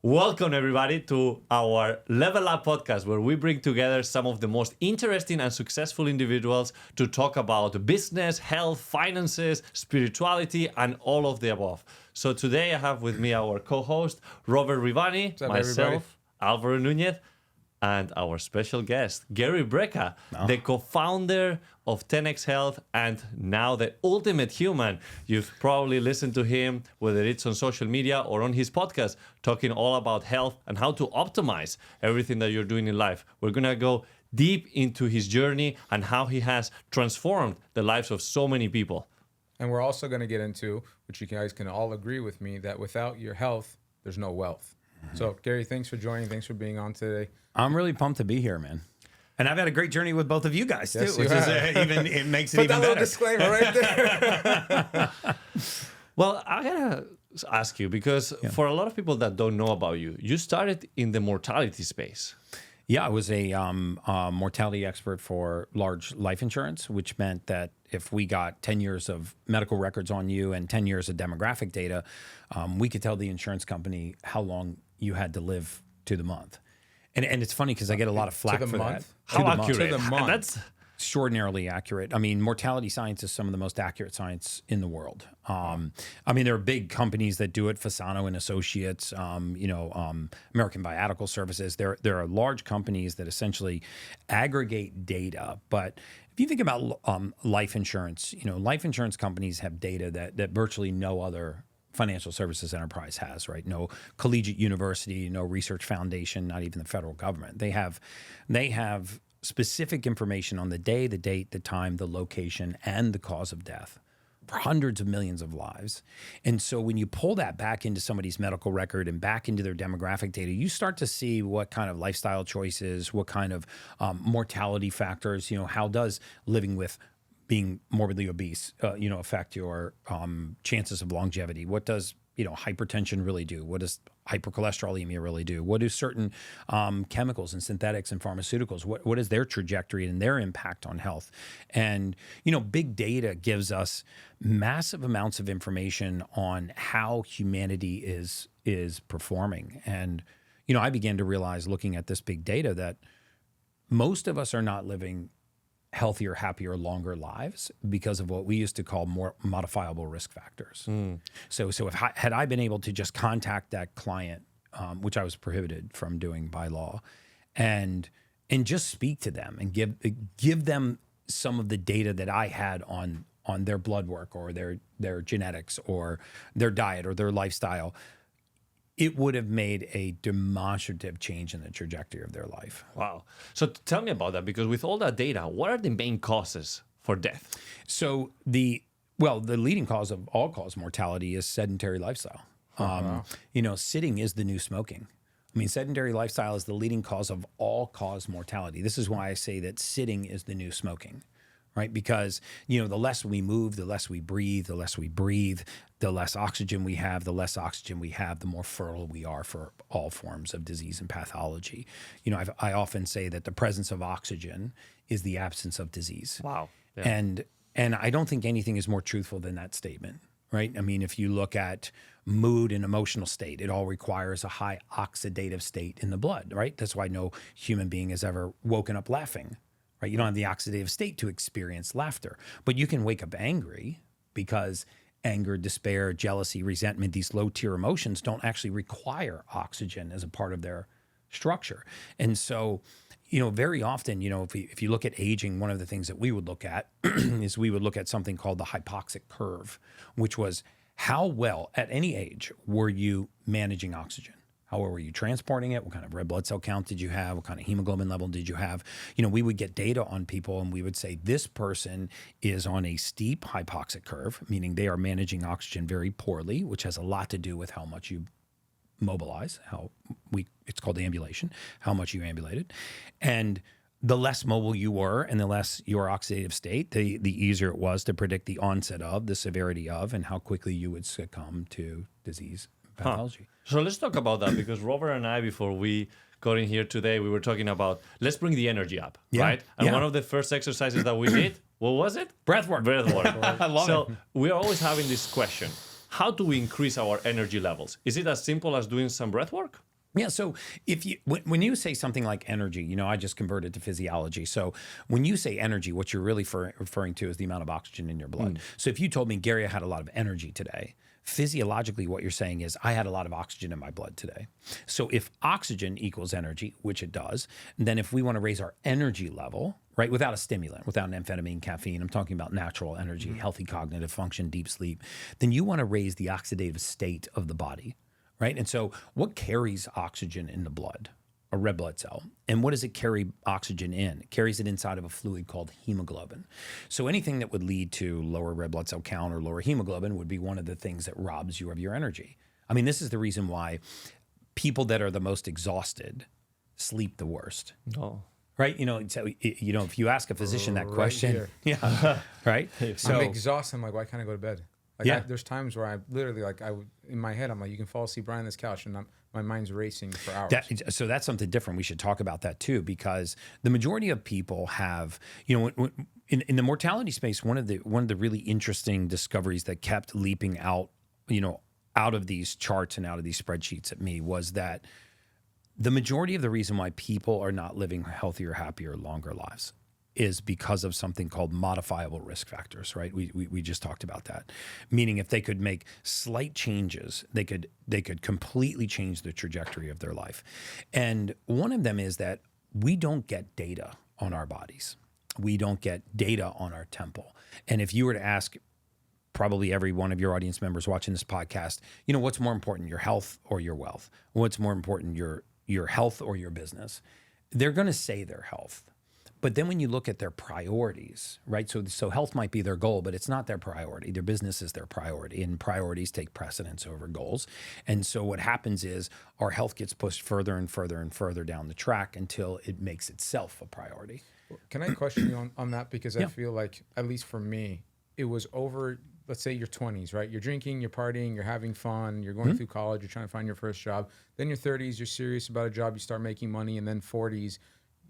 Welcome, everybody, to our Level Up podcast, where we bring together some of the most interesting and successful individuals to talk about business, health, finances, spirituality, and all of the above. So today I have with me our co-host, Robert Rivani, What's up, myself, everybody? Alvaro Nunez, and our special guest, Gary Brecka, the co-founder of 10x Health and now the ultimate human. You've probably listened to him, whether it's on social media or on his podcast, talking all about health and how to optimize everything that you're doing in life. We're going to go deep into his journey and how he has transformed the lives of so many people. And we're also going to get into, which you guys can all agree with me, that without your health, there's no wealth. So, Gary, thanks for joining. Thanks for being on today. I'm really pumped to be here, man. And I've had a great journey with both of you guys too, Yes, you which is have. it makes it Put even that little better. disclaimer right there. Well, I gotta ask you, because for a lot of people that don't know about you, you started in the mortality space. Yeah, I was a mortality expert for large life insurance, which meant that if we got 10 years of medical records on you and 10 years of demographic data, we could tell the insurance company how long you had to live to the month. And it's funny because I get a lot of flack the for month? that. How To the month. accurate? To the month. That's Extraordinarily accurate. I mean, mortality science is some of the most accurate science in the world. I mean, there are big companies that do it, Fasano and Associates, American Biological Services. There are large companies that essentially aggregate data. But if you think about life insurance, life insurance companies have data that virtually no other financial services enterprise has, right? No collegiate university, no research foundation, not even the federal government. They have specific information on the day, the date, the time, the location, and the cause of death for hundreds of millions of lives. And so when you pull that back into somebody's medical record and back into their demographic data, you start to see what kind of lifestyle choices, what kind of mortality factors, how does living with being morbidly obese, affect your chances of longevity? What does hypertension really do? What does hypercholesterolemia really do? What do certain chemicals and synthetics and pharmaceuticals, what is their trajectory and their impact on health? And, big data gives us massive amounts of information on how humanity is performing. And, I began to realize looking at this big data that most of us are not living healthier, happier, longer lives because of what we used to call more modifiable risk factors. So had I been able to just contact that client, which I was prohibited from doing by law, and just speak to them and give them some of the data that I had on their blood work or their genetics or their diet or their lifestyle, it would have made a demonstrative change in the trajectory of their life. wow. So tell me about that, because with all that data, what are the main causes for death? So the leading cause of all-cause mortality is sedentary lifestyle. Sitting is the new smoking. I mean, sedentary lifestyle is the leading cause of all-cause mortality. This is why I say that sitting is the new smoking, right? Because, the less we move, the less we breathe, the less oxygen we have, the more fertile we are for all forms of disease and pathology. I often say that the presence of oxygen is the absence of disease. Wow. Yeah. And I don't think anything is more truthful than that statement, right? I mean, if you look at mood and emotional state, it all requires a high oxidative state in the blood, right? That's why no human being has ever woken up laughing, right? You don't have the oxidative state to experience laughter, but you can wake up angry because anger, despair, jealousy, resentment, these low-tier emotions don't actually require oxygen as a part of their structure. And so, very often, if you look at aging, one of the things that we would look at is we would look at something called the hypoxic curve, which was how well at any age were you managing oxygen? How well were you transporting it? What kind of red blood cell count did you have? What kind of hemoglobin level did you have? We would get data on people and we would say this person is on a steep hypoxic curve, meaning they are managing oxygen very poorly, which has a lot to do with how much you mobilize, it's called ambulation, how much you ambulated. And the less mobile you were and the less your oxidative state, the easier it was to predict the onset of, the severity of, and how quickly you would succumb to disease pathology. So let's talk about that, because Robert and I, before we got in here today, we were talking about let's bring the energy up, right? And one of the first exercises that we did, what was it? Breath work. Breath work. I love so it. we are always having this question: how do we increase our energy levels? Is it as simple as doing some breath work? Yeah. So if you when you say something like energy, I just converted to physiology. So when you say energy, what you're really referring to is the amount of oxygen in your blood. So if you told me, Gary, I had a lot of energy today, physiologically, what you're saying is I had a lot of oxygen in my blood today. So if oxygen equals energy, which it does, then if we want to raise our energy level, right, without a stimulant, without an amphetamine, caffeine, I'm talking about natural energy, healthy cognitive function, deep sleep, then you want to raise the oxidative state of the body. Right. And so what carries oxygen in the blood? A red blood cell. And what does it carry oxygen in? It carries it inside of a fluid called hemoglobin. So anything that would lead to lower red blood cell count or lower hemoglobin would be one of the things that robs you of your energy. I mean, this is the reason why people that are the most exhausted sleep the worst. Oh. Right. So, if you ask a physician that question, here. yeah. Right. So I'm exhausted. I'm like, why can't I go to bed? Like Yeah. there's times where I literally in my head, I'm like, you can fall asleep right on this couch, and my mind's racing for hours. So that's something different. We should talk about that too, because the majority of people have, in the mortality space, one of the really interesting discoveries that kept leaping out, out of these charts and out of these spreadsheets at me was that the majority of the reason why people are not living healthier, happier, longer lives is because of something called modifiable risk factors, right? We just talked about that. Meaning if they could make slight changes, they could completely change the trajectory of their life. And one of them is that we don't get data on our bodies. We don't get data on our temple. And if you were to ask probably every one of your audience members watching this podcast, what's more important, your health or your wealth? What's more important, your health or your business? They're going to say their health. But then when you look at their priorities, right? So health might be their goal, but it's not their priority. Their business is their priority, and priorities take precedence over goals. And so what happens is our health gets pushed further and further and further down the track until it makes itself a priority. Can I question you on that? Because I feel like, at least for me, it was over, let's say your 20s, right? You're drinking, you're partying, you're having fun, you're going through college, you're trying to find your first job. Then your 30s, you're serious about a job, you start making money, and then 40s,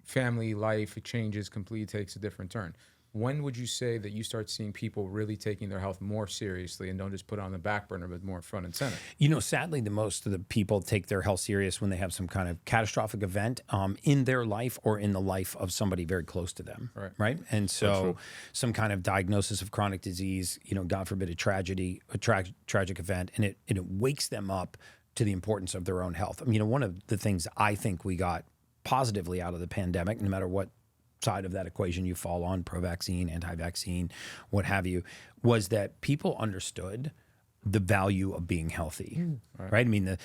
family life, it changes completely, takes a different turn. When would you say that you start seeing people really taking their health more seriously and don't just put it on the back burner, but more front and center? Sadly, the most of the people take their health serious when they have some kind of catastrophic event in their life or in the life of somebody very close to them. Right. And so some kind of diagnosis of chronic disease, God forbid, a tragic event, and it wakes them up to the importance of their own health. I mean, one of the things I think we got positively out of the pandemic, no matter what side of that equation you fall on, pro-vaccine, anti-vaccine, what have you, was that people understood the value of being healthy, right? I mean,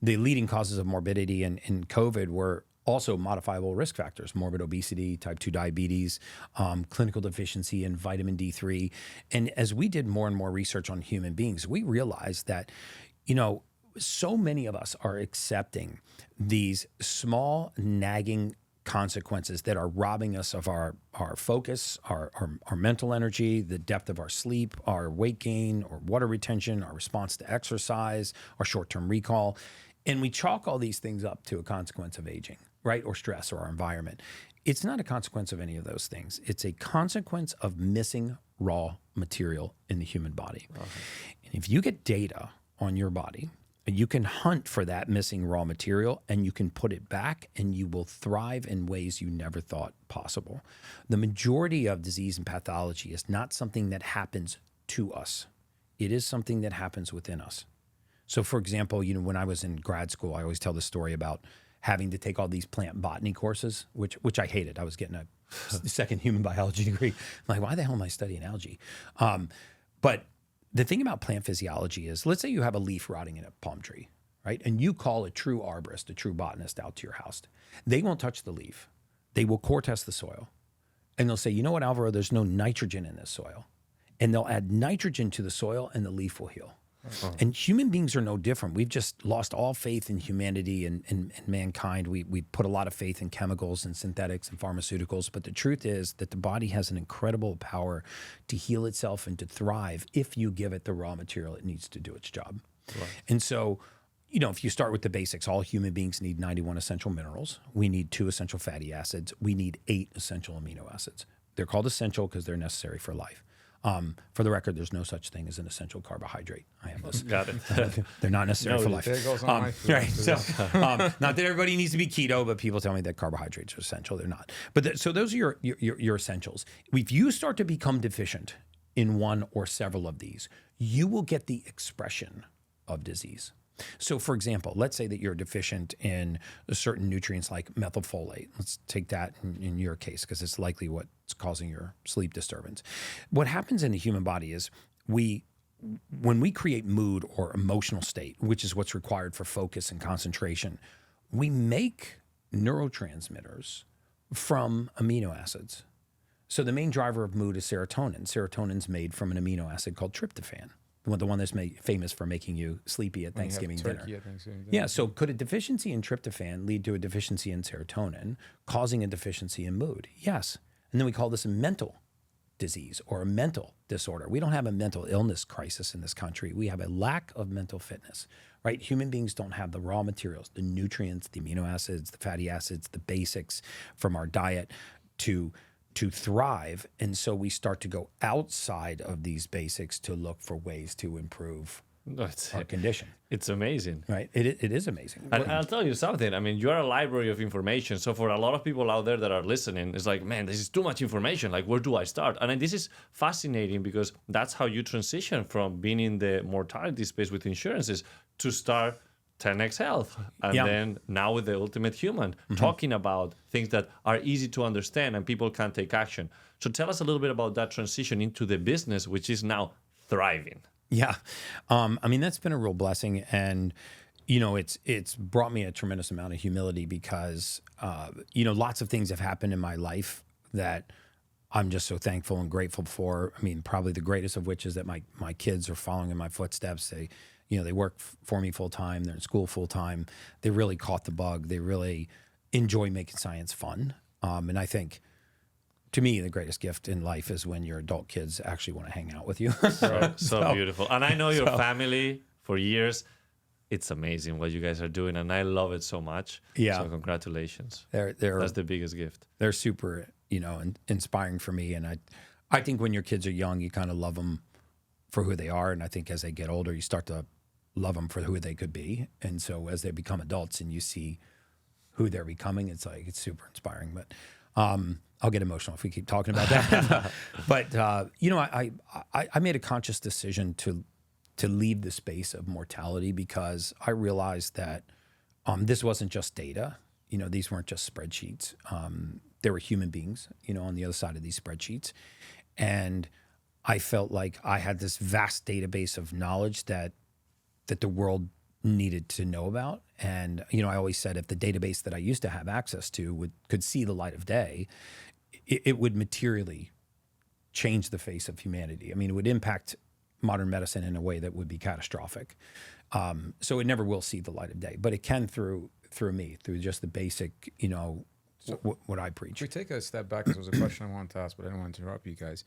the leading causes of morbidity in COVID were also modifiable risk factors: morbid obesity, type 2 diabetes, clinical deficiency in vitamin D3. And as we did more and more research on human beings, we realized that, so many of us are accepting these small nagging consequences that are robbing us of our focus, our mental energy, the depth of our sleep, our weight gain or water retention, our response to exercise, our short-term recall. And we chalk all these things up to a consequence of aging, right? Or stress or our environment. It's not a consequence of any of those things. It's a consequence of missing raw material in the human body. And if you get data on your body, you can hunt for that missing raw material and you can put it back and you will thrive in ways you never thought possible. The majority of disease and pathology is not something that happens to us. It is something that happens within us. So for example, when I was in grad school, I always tell the story about having to take all these plant botany courses, which I hated. I was getting a second human biology degree. I'm like, why the hell am I studying algae? But the thing about plant physiology is, let's say you have a leaf rotting in a palm tree, right? And you call a true arborist, a true botanist out to your house. They won't touch the leaf. They will core test the soil. And they'll say, you know what, Alvaro, there's no nitrogen in this soil. And they'll add nitrogen to the soil and the leaf will heal. And human beings are no different. We've just lost all faith in humanity and mankind. We put a lot of faith in chemicals and synthetics and pharmaceuticals. But the truth is that the body has an incredible power to heal itself and to thrive if you give it the raw material it needs to do its job. And so, if you start with the basics, all human beings need 91 essential minerals. We need 2 essential fatty acids. We need 8 essential amino acids. They're called essential because they're necessary for life. For the record, there's no such thing as an essential carbohydrate. I have those. Got it. They're not necessary for life. There goes on my food. Right. So, not that everybody needs to be keto, but people tell me that carbohydrates are essential. They're not. But so those are your essentials. If you start to become deficient in one or several of these, you will get the expression of disease. So, for example, let's say that you're deficient in certain nutrients like methylfolate. Let's take that in your case because it's likely what's causing your sleep disturbance. What happens in the human body is when we create mood or emotional state, which is what's required for focus and concentration, we make neurotransmitters from amino acids. So the main driver of mood is serotonin. Serotonin's made from an amino acid called tryptophan, the one that's famous for making you sleepy at Thanksgiving dinner. Yeah, so could a deficiency in tryptophan lead to a deficiency in serotonin, causing a deficiency in mood? Yes. And then we call this a mental disease or a mental disorder. We don't have a mental illness crisis in this country. We have a lack of mental fitness, right? Human beings don't have the raw materials, the nutrients, the amino acids, the fatty acids, the basics from our diet to thrive. And so we start to go outside of these basics to look for ways to improve our condition. It's amazing. Right. It is amazing. And I'll tell you something. I mean, you are a library of information. So for a lot of people out there that are listening, it's like, man, this is too much information. Like, where do I start? And this is fascinating because that's how you transition from being in the mortality space with insurances to start 10x Health. And then now with the Ultimate Human, talking about things that are easy to understand and people can take action. So tell us a little bit about that transition into the business, which is now thriving. Yeah. I mean, that's been a real blessing. And, it's brought me a tremendous amount of humility because, lots of things have happened in my life that I'm just so thankful and grateful for. I mean, probably the greatest of which is that my kids are following in my footsteps. They work for me full time. They're in school full time. They really caught the bug. They really enjoy making science fun. And I think, to me, the greatest gift in life is when your adult kids actually want to hang out with you. So beautiful. And I know your family for years. It's amazing what you guys are doing, and I love it so much. Yeah. So congratulations. That's the biggest gift. They're super, inspiring for me. And I think when your kids are young, you kind of love them for who they are. And I think as they get older, you start to love them for who they could be. And so as they become adults and you see who they're becoming, it's super inspiring. But I'll get emotional if we keep talking about that. But I made a conscious decision to leave the space of mortality because I realized that this wasn't just data. These weren't just spreadsheets. There were human beings, on the other side of these spreadsheets. And I felt like I had this vast database of knowledge that the world needed to know about. And, I always said if the database that I used to have access to could see the light of day, it would materially change the face of humanity. I mean, it would impact modern medicine in a way that would be catastrophic. So it never will see the light of day, but it can through me, through just the basic, what I preach. If we take a step back, because there was a question I wanted to ask, but I didn't want to interrupt you guys.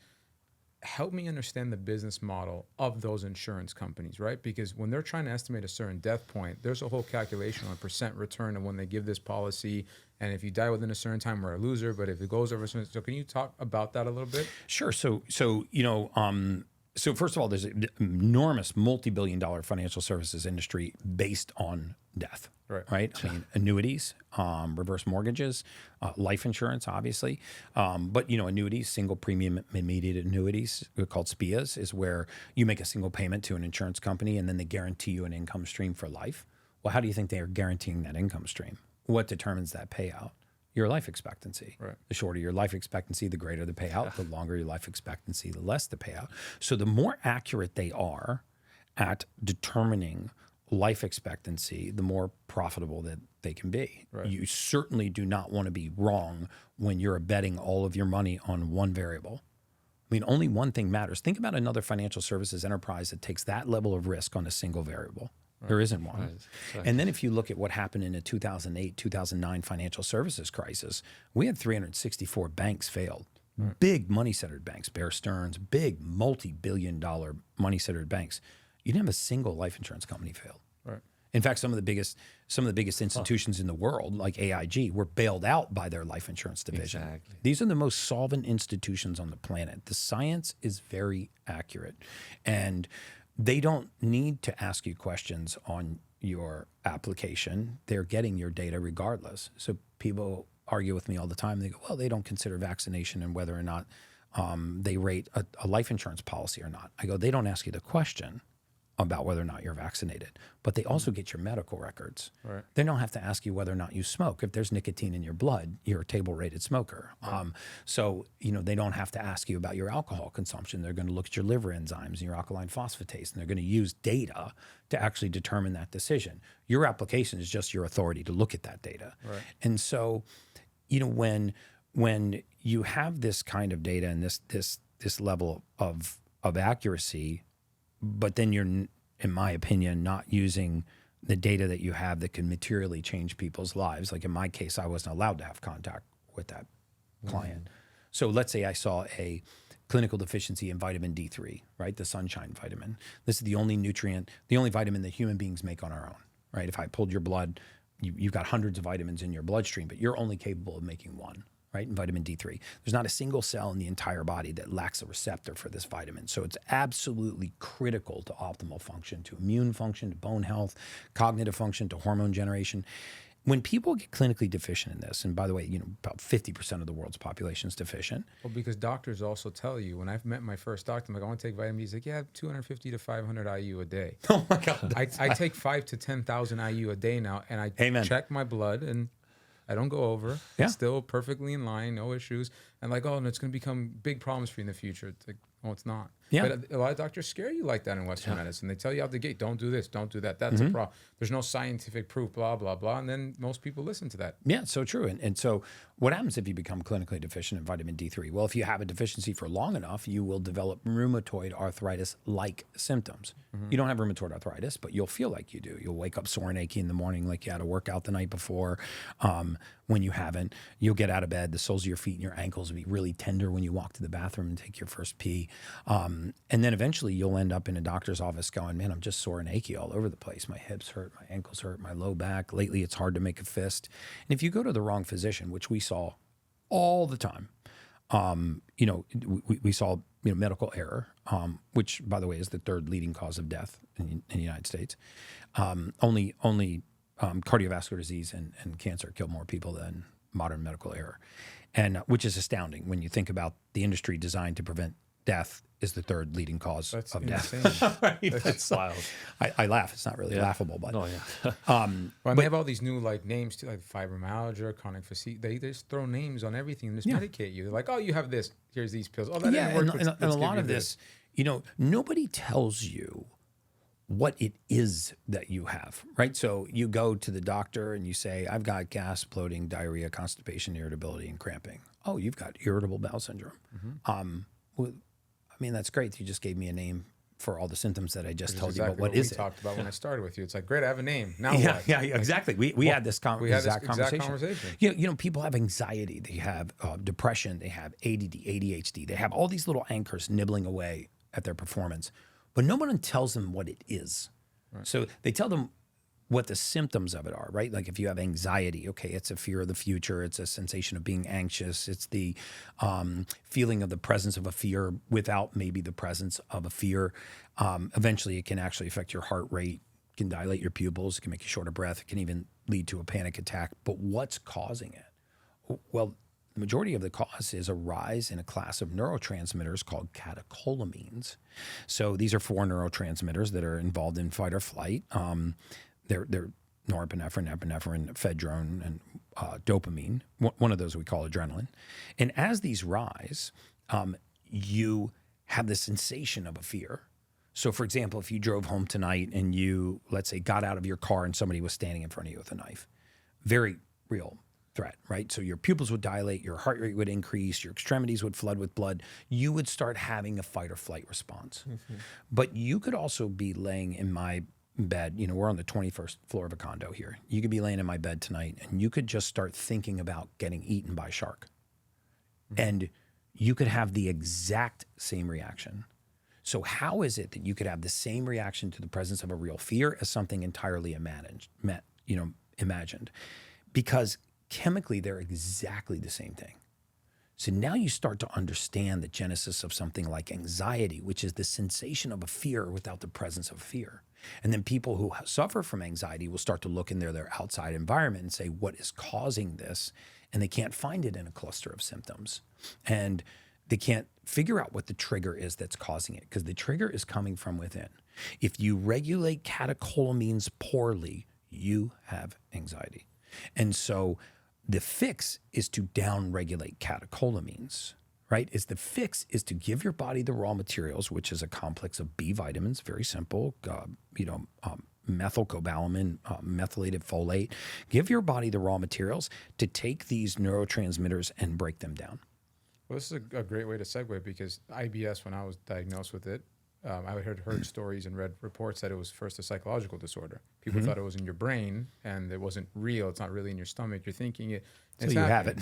Help me understand the business model of those insurance companies, right? Because when they're trying to estimate a certain death point, there's a whole calculation on percent return of when they give this policy. And if you die within a certain time, we're a loser. But if it goes over a certain, so can you talk about that a little bit? Sure. So first of all, there's an enormous multi-billion-dollar financial services industry based on death, right? I mean, annuities, reverse mortgages, life insurance, obviously. But, annuities, single premium immediate annuities, called SPIAs, is where you make a single payment to an insurance company and then they guarantee you an income stream for life. Well, how do you think they are guaranteeing that income stream? What determines that payout? Your life expectancy. Right. The shorter your life expectancy, the greater the payout. The longer your life expectancy, the less the payout. So the more accurate they are at determining life expectancy, the more profitable that they can be. Right. You certainly do not want to be wrong when you're betting all of your money on one variable. I mean, only one thing matters. Think about another financial services enterprise that takes that level of risk on a single variable. Right. There isn't one. Right. Exactly. And then if you look at what happened in the 2008, 2009 financial services crisis, we had 364 banks failed. Right. Big money-centered banks, Bear Stearns, big multi-billion-dollar money-centered banks. You didn't have a single life insurance company failed. Right. In fact, some of the biggest institutions in the world, like AIG, were bailed out by their life insurance division. Exactly. These are the most solvent institutions on the planet. The science is very accurate, and they don't need to ask you questions on your application. They're getting your data regardless. So people argue with me all the time. They go, well, they don't consider vaccination and whether or not they rate a life insurance policy or not. I go, they don't ask you the question about whether or not you're vaccinated, but they also get your medical records. Right. They don't have to ask you whether or not you smoke. If there's nicotine in your blood, you're a table-rated smoker. Right. So, they don't have to ask you about your alcohol consumption. They're going to look at your liver enzymes and your alkaline phosphatase, and they're going to use data to actually determine that decision. Your application is just your authority to look at that data. Right. And so, when you have this kind of data and this level of accuracy, but then you're, in my opinion, not using the data that you have that can materially change people's lives. Like in my case, I wasn't allowed to have contact with that client. So let's say I saw a clinical deficiency in vitamin D3, right? The sunshine vitamin. This is the only nutrient, the only vitamin that human beings make on our own, right? If I pulled your blood, you've got hundreds of vitamins in your bloodstream, but you're only capable of making one. Right, in vitamin D3. There's not a single cell in the entire body that lacks a receptor for this vitamin. So it's absolutely critical to optimal function, to immune function, to bone health, cognitive function, to hormone generation. When people get clinically deficient in this, and by the way, about 50% of the world's population is deficient. Well, because doctors also tell you, when I've met my first doctor, I'm like, I want to take vitamin D. He's like, yeah, 250 to 500 IU a day. Oh my God. I take 5 to 10,000 IU a day now, and I check my blood, and I don't go over. Yeah. It's still perfectly in line, no issues. And like, oh, and it's going to become big problems for you in the future. It's like, oh, it's not. Yeah. But a lot of doctors scare you like that in Western medicine. They tell you out the gate, don't do this, don't do that. That's a problem. There's no scientific proof, blah, blah, blah. And then most people listen to that. Yeah, so true. And so what happens if you become clinically deficient in vitamin D3? Well, if you have a deficiency for long enough, you will develop rheumatoid arthritis-like symptoms. You don't have rheumatoid arthritis, but you'll feel like you do. You'll wake up sore and achy in the morning like you had a workout the night before. When you haven't, you'll get out of bed, the soles of your feet and your ankles will be really tender when you walk to the bathroom and take your first pee. And then eventually you'll end up in a doctor's office going, man, I'm just sore and achy all over the place. My hips hurt, my ankles hurt, my low back. Lately, it's hard to make a fist. And if you go to the wrong physician, which we saw all the time, we saw medical error, which, by the way, is the third leading cause of death in the United States. Only cardiovascular disease and cancer kill more people than modern medical error, and which is astounding when you think about the industry designed to prevent death is the third leading cause of death. Right? That's wild. I laugh. It's not really laughable, but Well, they have all these new names too, like fibromyalgia, chronic fatigue. They just throw names on everything and just medicate you. They're like, oh, you have this. Here's these pills. Oh, that didn't work. And a lot of this, nobody tells you what it is that you have, right? So you go to the doctor and you say, I've got gas, bloating, diarrhea, constipation, irritability, and cramping. Oh, you've got irritable bowel syndrome. Well, I mean, that's great. You just gave me a name for all the symptoms that I just told you, but what is it? We talked about when I started with you. It's like, great, I have a name. Now Yeah, what? yeah, exactly. We had this exact conversation. People have anxiety. They have depression. They have ADD, ADHD. They have all these little anchors nibbling away at their performance, but no one tells them what it is. Right. So they tell them what the symptoms of it are, right? Like if you have anxiety, okay, it's a fear of the future. It's a sensation of being anxious. It's the feeling of the presence of a fear without maybe the presence of a fear. Eventually, it can actually affect your heart rate, can dilate your pupils, it can make you short of breath. It can even lead to a panic attack. But what's causing it? Well, the majority of the cause is a rise in a class of neurotransmitters called catecholamines. So these are 4 neurotransmitters that are involved in fight or flight. They're norepinephrine, epinephrine, ephedrine, and dopamine. One of those we call adrenaline. And as these rise, you have the sensation of a fear. So, for example, if you drove home tonight and you, let's say, got out of your car and somebody was standing in front of you with a knife, very real threat, right? So your pupils would dilate, your heart rate would increase, your extremities would flood with blood. You would start having a fight or flight response. But you could also be laying in my bed, we're on the 21st floor of a condo here. You could be laying in my bed tonight and you could just start thinking about getting eaten by a shark. And you could have the exact same reaction. So how is it that you could have the same reaction to the presence of a real fear as something entirely imagined? Because chemically, they're exactly the same thing. So now you start to understand the genesis of something like anxiety, which is the sensation of a fear without the presence of fear. And then people who suffer from anxiety will start to look in their outside environment and say, what is causing this? And they can't find it in a cluster of symptoms. And they can't figure out what the trigger is that's causing it, because the trigger is coming from within. If you regulate catecholamines poorly, you have anxiety. And so the fix is to down-regulate catecholamines, right? The fix is to give your body the raw materials, which is a complex of B vitamins, very simple, methylcobalamin, methylated folate. Give your body the raw materials to take these neurotransmitters and break them down. Well, this is a great way to segue, because IBS, when I was diagnosed with it, I had heard stories and read reports that it was first a psychological disorder. People thought it was in your brain, and it wasn't real. It's not really in your stomach. You're thinking it. So you have it.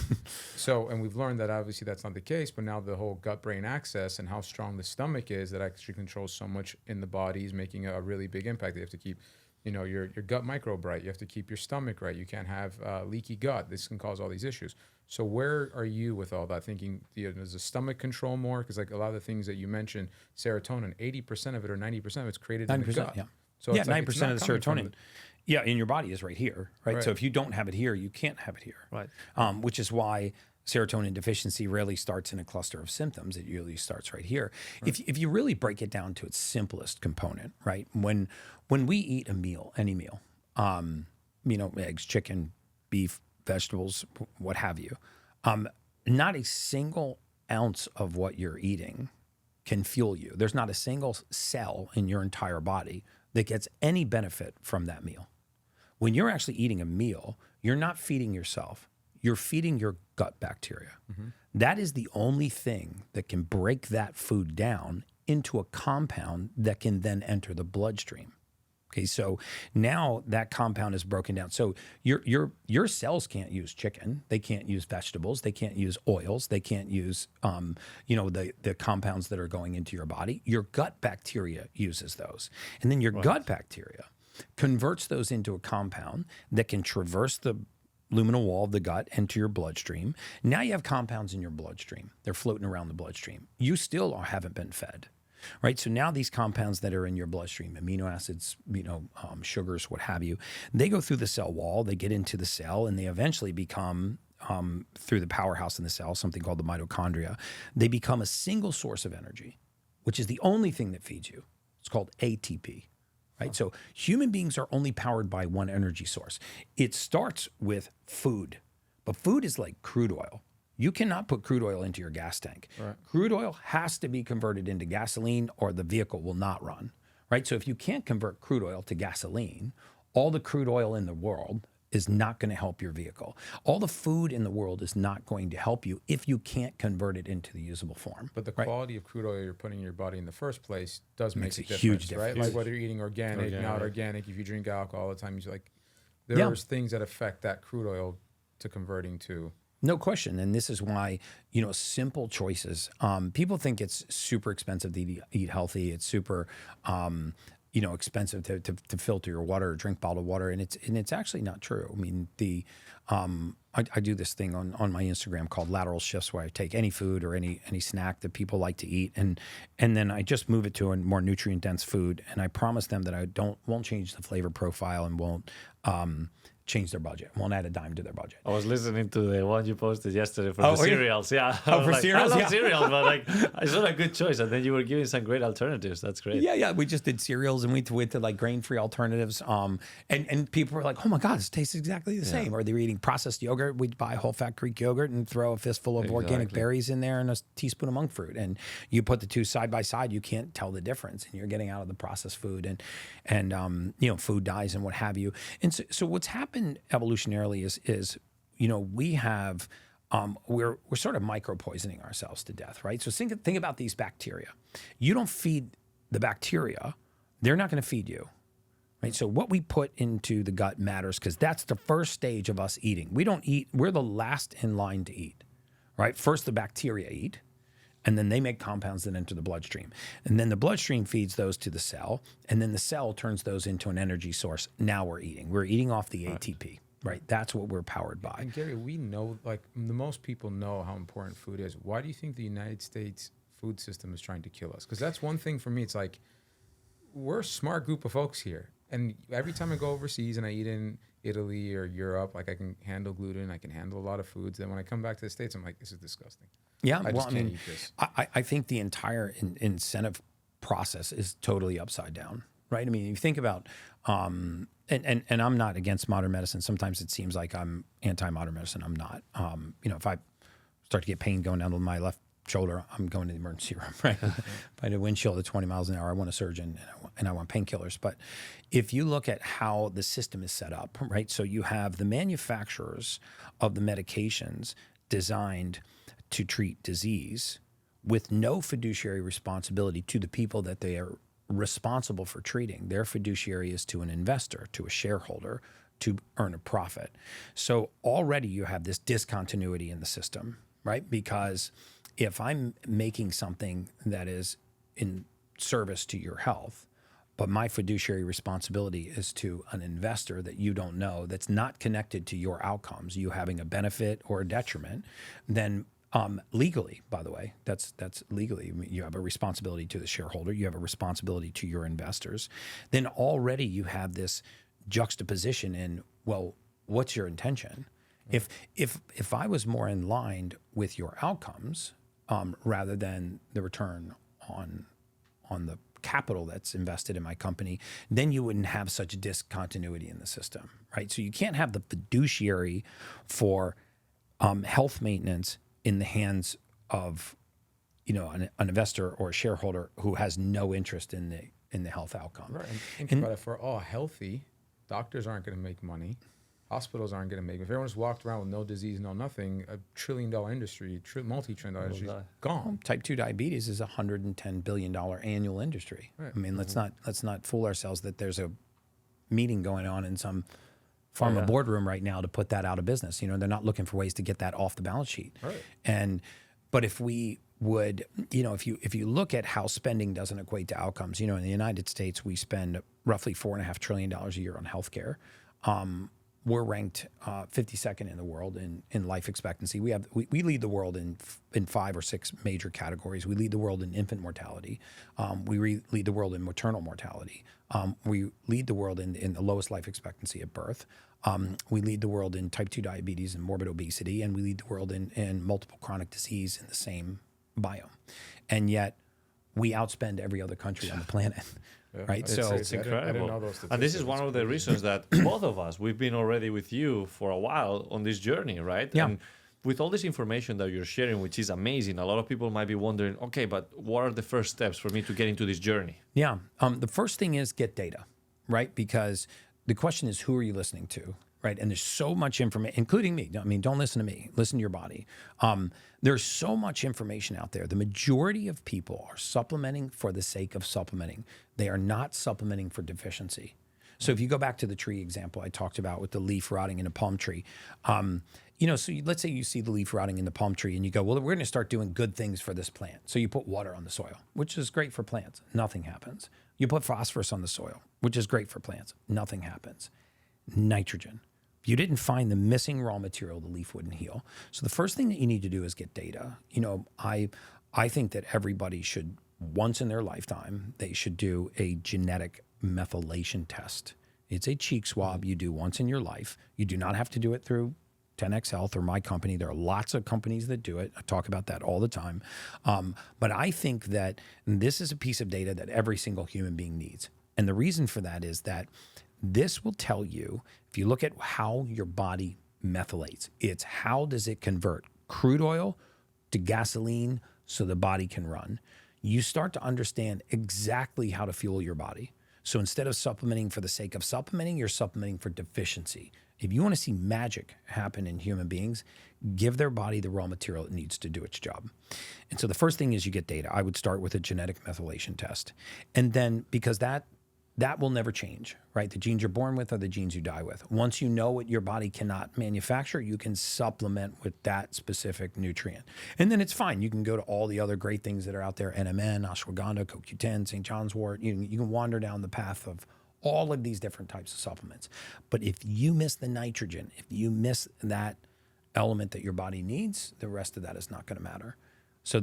And we've learned that obviously that's not the case, but now the whole gut-brain axis and how strong the stomach is that actually controls so much in the body is making a really big impact. You have to keep, your gut microbe right. You have to keep your stomach right. You can't have leaky gut. This can cause all these issues. So where are you with all that? Thinking, does the stomach control more? Because like a lot of the things that you mentioned, serotonin, 80% of it or 90% of it's created in the gut. Yeah. So yeah, it's like 9% of the serotonin. In your body is right here, right? So if you don't have it here, you can't have it here. Right. Which is why serotonin deficiency rarely starts in a cluster of symptoms. It usually starts right here. Right. If you really break it down to its simplest component, right? When we eat a meal, any meal, eggs, chicken, beef, vegetables, what have you, not a single ounce of what you're eating can fuel you. There's not a single cell in your entire body that gets any benefit from that meal. When you're actually eating a meal, you're not feeding yourself. You're feeding your gut bacteria. Mm-hmm. That is the only thing that can break that food down into a compound that can then enter the bloodstream. Okay, so now that compound is broken down. So your cells can't use chicken. They can't use vegetables. They can't use oils. They can't use the compounds that are going into your body. Your gut bacteria uses those, and then your gut bacteria converts those into a compound that can traverse the luminal wall of the gut into your bloodstream. Now you have compounds in your bloodstream. They're floating around the bloodstream. You still haven't been fed. Right. So now these compounds that are in your bloodstream, amino acids, sugars, what have you, they go through the cell wall, they get into the cell, and they eventually become, through the powerhouse in the cell, something called the mitochondria, they become a single source of energy, which is the only thing that feeds you. It's called ATP. Right. So human beings are only powered by one energy source. It starts with food, but food is like crude oil. You cannot put crude oil into your gas tank. Right. Crude oil has to be converted into gasoline or the vehicle will not run, right? So if you can't convert crude oil to gasoline, all the crude oil in the world is not going to help your vehicle. All the food in the world is not going to help you if you can't convert it into the usable form. But the quality of crude oil you're putting in your body in the first place does make a difference, huge difference, right? Like whether you're eating organic, not organic, if you drink alcohol all the time, you're like, there's things that affect that crude oil to converting to. No question. And this is why, simple choices. People think it's super expensive to eat healthy. It's super, expensive to filter your water or drink bottled water. And it's actually not true. I mean, I do this thing on my Instagram called lateral shifts, where I take any food or any snack that people like to eat, and then I just move it to a more nutrient dense food. And I promise them that I won't change the flavor profile and won't change their budget, won't add a dime to their budget. I was listening to the one you posted yesterday for the cereals. Yeah. For cereals? I love cereals, but it's not a good choice. And then you were giving some great alternatives. That's great. Yeah. We just did cereals and we went to like grain-free alternatives. And people were like, oh my God, this tastes exactly the same. Or they're eating processed yogurt. We'd buy whole fat Greek yogurt and throw a fistful of organic berries in there and a teaspoon of monk fruit. And you put the two side by side, you can't tell the difference. And you're getting out of the processed food and food dyes and what have you. And so what's happened evolutionarily is we have we're sort of micro-poisoning ourselves to death, right? So think about these bacteria. You don't feed the bacteria, they're not going to feed you, right? So what we put into the gut matters, because that's the first stage of us eating. We don't eat, we're the last in line to eat, right? First the bacteria eat, And then they make compounds that enter the bloodstream. And then the bloodstream feeds those to the cell. And then the cell turns those into an energy source. Now we're eating. We're eating off the ATP, right? That's what we're powered by. And Gary, we know, like the most people know how important food is. Why do you think the United States food system is trying to kill us? Because that's one thing for me. It's like, we're a smart group of folks here. And every time I go overseas and I eat in Italy or Europe, like I can handle gluten, I can handle a lot of foods. Then when I come back to the States, I'm like, this is disgusting. Yeah, I just can't eat this. I think the entire incentive process is totally upside down, right? I mean, you think about, and I'm not against modern medicine. Sometimes it seems like I'm anti-modern medicine. I'm not. If I start to get pain going down my left shoulder, I'm going to the emergency room, right? If I had a windshield at 20 miles an hour, I want a surgeon and I want painkillers. But if you look at how the system is set up, right? So you have the manufacturers of the medications designed to treat disease with no fiduciary responsibility to the people that they are responsible for treating. Their fiduciary is to an investor, to a shareholder, to earn a profit. So already you have this discontinuity in the system, right? Because if I'm making something that is in service to your health, but my fiduciary responsibility is to an investor that you don't know, that's not connected to your outcomes, you having a benefit or a detriment, then legally, by the way, that's legally, you have a responsibility to the shareholder, you have a responsibility to your investors, then already you have this juxtaposition in, well, what's your intention? If I was more in line with your outcomes, rather than the return on the capital that's invested in my company, then you wouldn't have such a discontinuity in the system, right? So you can't have the fiduciary for health maintenance in the hands of, an investor or a shareholder who has no interest in the health outcome. Right. And think about it, if we're all healthy, doctors aren't going to make money. Hospitals aren't going to make it. If everyone just walked around with no disease, no nothing, $1 trillion industry, multi-trillion dollar industry, gone. Type 2 diabetes is a $110 billion annual industry. Right. I mean, let's not fool ourselves that there's a meeting going on in some pharma boardroom right now to put that out of business. They're not looking for ways to get that off the balance sheet. Right. But if we would, if you look at how spending doesn't equate to outcomes, in the United States, we spend roughly $4.5 trillion a year on healthcare. We're ranked 52nd in the world in life expectancy. We lead the world in 5 or 6 major categories. We lead the world in infant mortality. We lead the world in maternal mortality. We lead the world in the lowest life expectancy at birth. We lead the world in type 2 diabetes and morbid obesity, and we lead the world in multiple chronic disease in the same biome. And yet we outspend every other country on the planet. Right, so it's incredible. I didn't know those statistics. And this is one of the reasons that both of us, we've been already with you for a while on this journey, right? Yeah. And with all this information that you're sharing, which is amazing, a lot of people might be wondering, okay, but what are the first steps for me to get into this journey? Yeah, the first thing is get data, right? Because the question is, who are you listening to? Right. And there's so much information, including me. I mean, don't listen to me. Listen to your body. There's so much information out there. The majority of people are supplementing for the sake of supplementing. They are not supplementing for deficiency. So if you go back to the tree example I talked about with the leaf rotting in a palm tree, let's say you see the leaf rotting in the palm tree and you go, well, we're going to start doing good things for this plant. So you put water on the soil, which is great for plants. Nothing happens. You put phosphorus on the soil, which is great for plants. Nothing happens. Nitrogen. If you didn't find the missing raw material, the leaf wouldn't heal. So the first thing that you need to do is get data. I think that everybody should, once in their lifetime, they should do a genetic methylation test. It's a cheek swab you do once in your life. You do not have to do it through 10X Health or my company. There are lots of companies that do it. I talk about that all the time. But I think that this is a piece of data that every single human being needs. And the reason for that is that this will tell you, if you look at how your body methylates, it's how does it convert crude oil to gasoline so the body can run. You start to understand exactly how to fuel your body. So instead of supplementing for the sake of supplementing, you're supplementing for deficiency. If you want to see magic happen in human beings, give their body the raw material it needs to do its job. And so the first thing is you get data. I would start with a genetic methylation test. And then because that that will never change, right? The genes you're born with are the genes you die with. Once you know what your body cannot manufacture, you can supplement with that specific nutrient. And then it's fine. You can go to all the other great things that are out there, NMN, ashwagandha, CoQ10, St. John's wort. You can wander down the path of all of these different types of supplements. But if you miss the nitrogen, if you miss that element that your body needs, the rest of that is not going to matter. So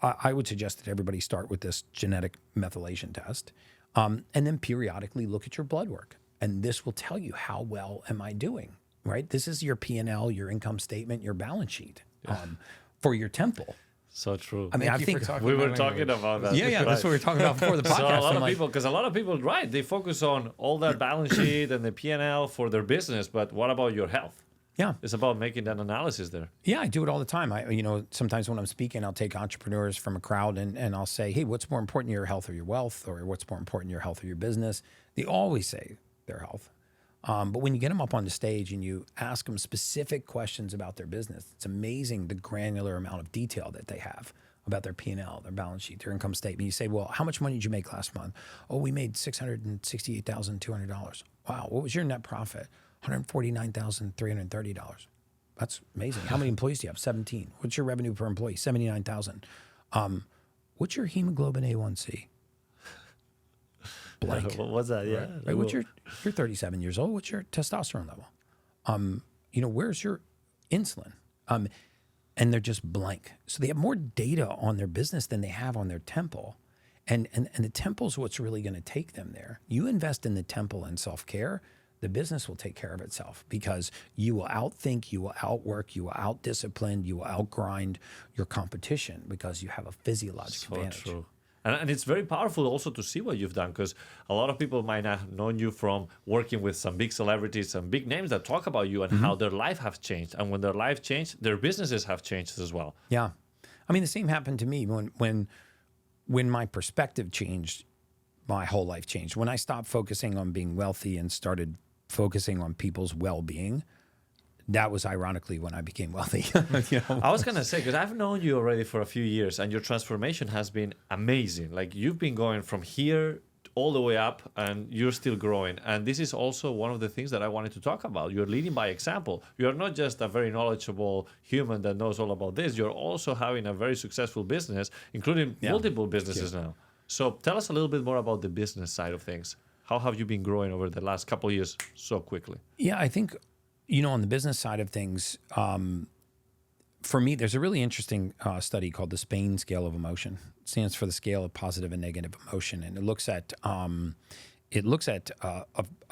I would suggest that everybody start with this genetic methylation test. And then periodically look at your blood work. And this will tell you how well am I doing, right? This is your P&L, your income statement, your balance sheet for your temple. So true. I mean, I think we were talking about that. Yeah, that's what we were talking about before the podcast. So a lot of people, because a lot of people, right, they focus on all that balance sheet and the P&L for their business, but what about your health? Yeah. It's about making that analysis there. Yeah, I do it all the time. Sometimes when I'm speaking, I'll take entrepreneurs from a crowd and I'll say, hey, what's more important, your health or your wealth? Or what's more important, your health or your business? They always say their health. But when you get them up on the stage and you ask them specific questions about their business, it's amazing the granular amount of detail that they have about their P&L, their balance sheet, their income statement. You say, well, how much money did you make last month? Oh, we made $668,200. Wow, what was your net profit? $149,330. That's amazing. How many employees do you have? 17. What's your revenue per employee? 79,000. What's your hemoglobin A1C? Blank. What was that? Yeah. Right. You're 37 years old. What's your testosterone level? Where's your insulin? And they're just blank. So they have more data on their business than they have on their temple. And the temple's what's really going to take them there. You invest in the temple and self-care, the business will take care of itself because you will outthink, you will outwork, you will outdiscipline, you will outgrind your competition because you have a physiological advantage. True. And it's very powerful also to see what you've done because a lot of people might not have known you from working with some big celebrities, some big names that talk about you and how their life has changed. And when their life changed, their businesses have changed as well. Yeah. I mean, the same happened to me when my perspective changed, my whole life changed. When I stopped focusing on being wealthy and started focusing on people's well-being, that was ironically when I became wealthy. I was going to say, because I've known you already for a few years and your transformation has been amazing. Like you've been going from here all the way up and you're still growing. And this is also one of the things that I wanted to talk about. You're leading by example. You're not just a very knowledgeable human that knows all about this. You're also having a very successful business, including multiple businesses now. So tell us a little bit more about the business side of things. How have you been growing over the last couple of years so quickly? Yeah, I think, on the business side of things, for me, there's a really interesting study called the Spain Scale of Emotion. It stands for the scale of positive and negative emotion, and it looks at a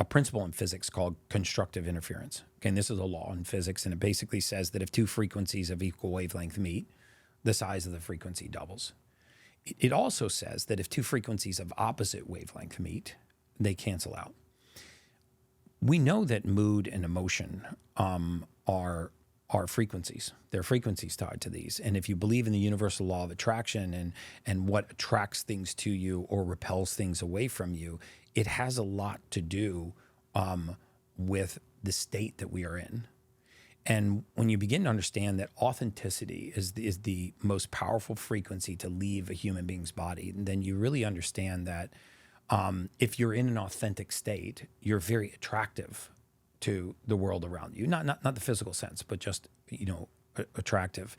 principle in physics called constructive interference. Okay, and this is a law in physics, and it basically says that if two frequencies of equal wavelength meet, the size of the frequency doubles. It also says that if two frequencies of opposite wavelength meet, they cancel out. We know that mood and emotion are frequencies. There are frequencies tied to these. And if you believe in the universal law of attraction and what attracts things to you or repels things away from you, it has a lot to do with the state that we are in. And when you begin to understand that authenticity is the most powerful frequency to leave a human being's body, then you really understand that if you're in an authentic state, you're very attractive to the world around you. Not the physical sense, but just, attractive.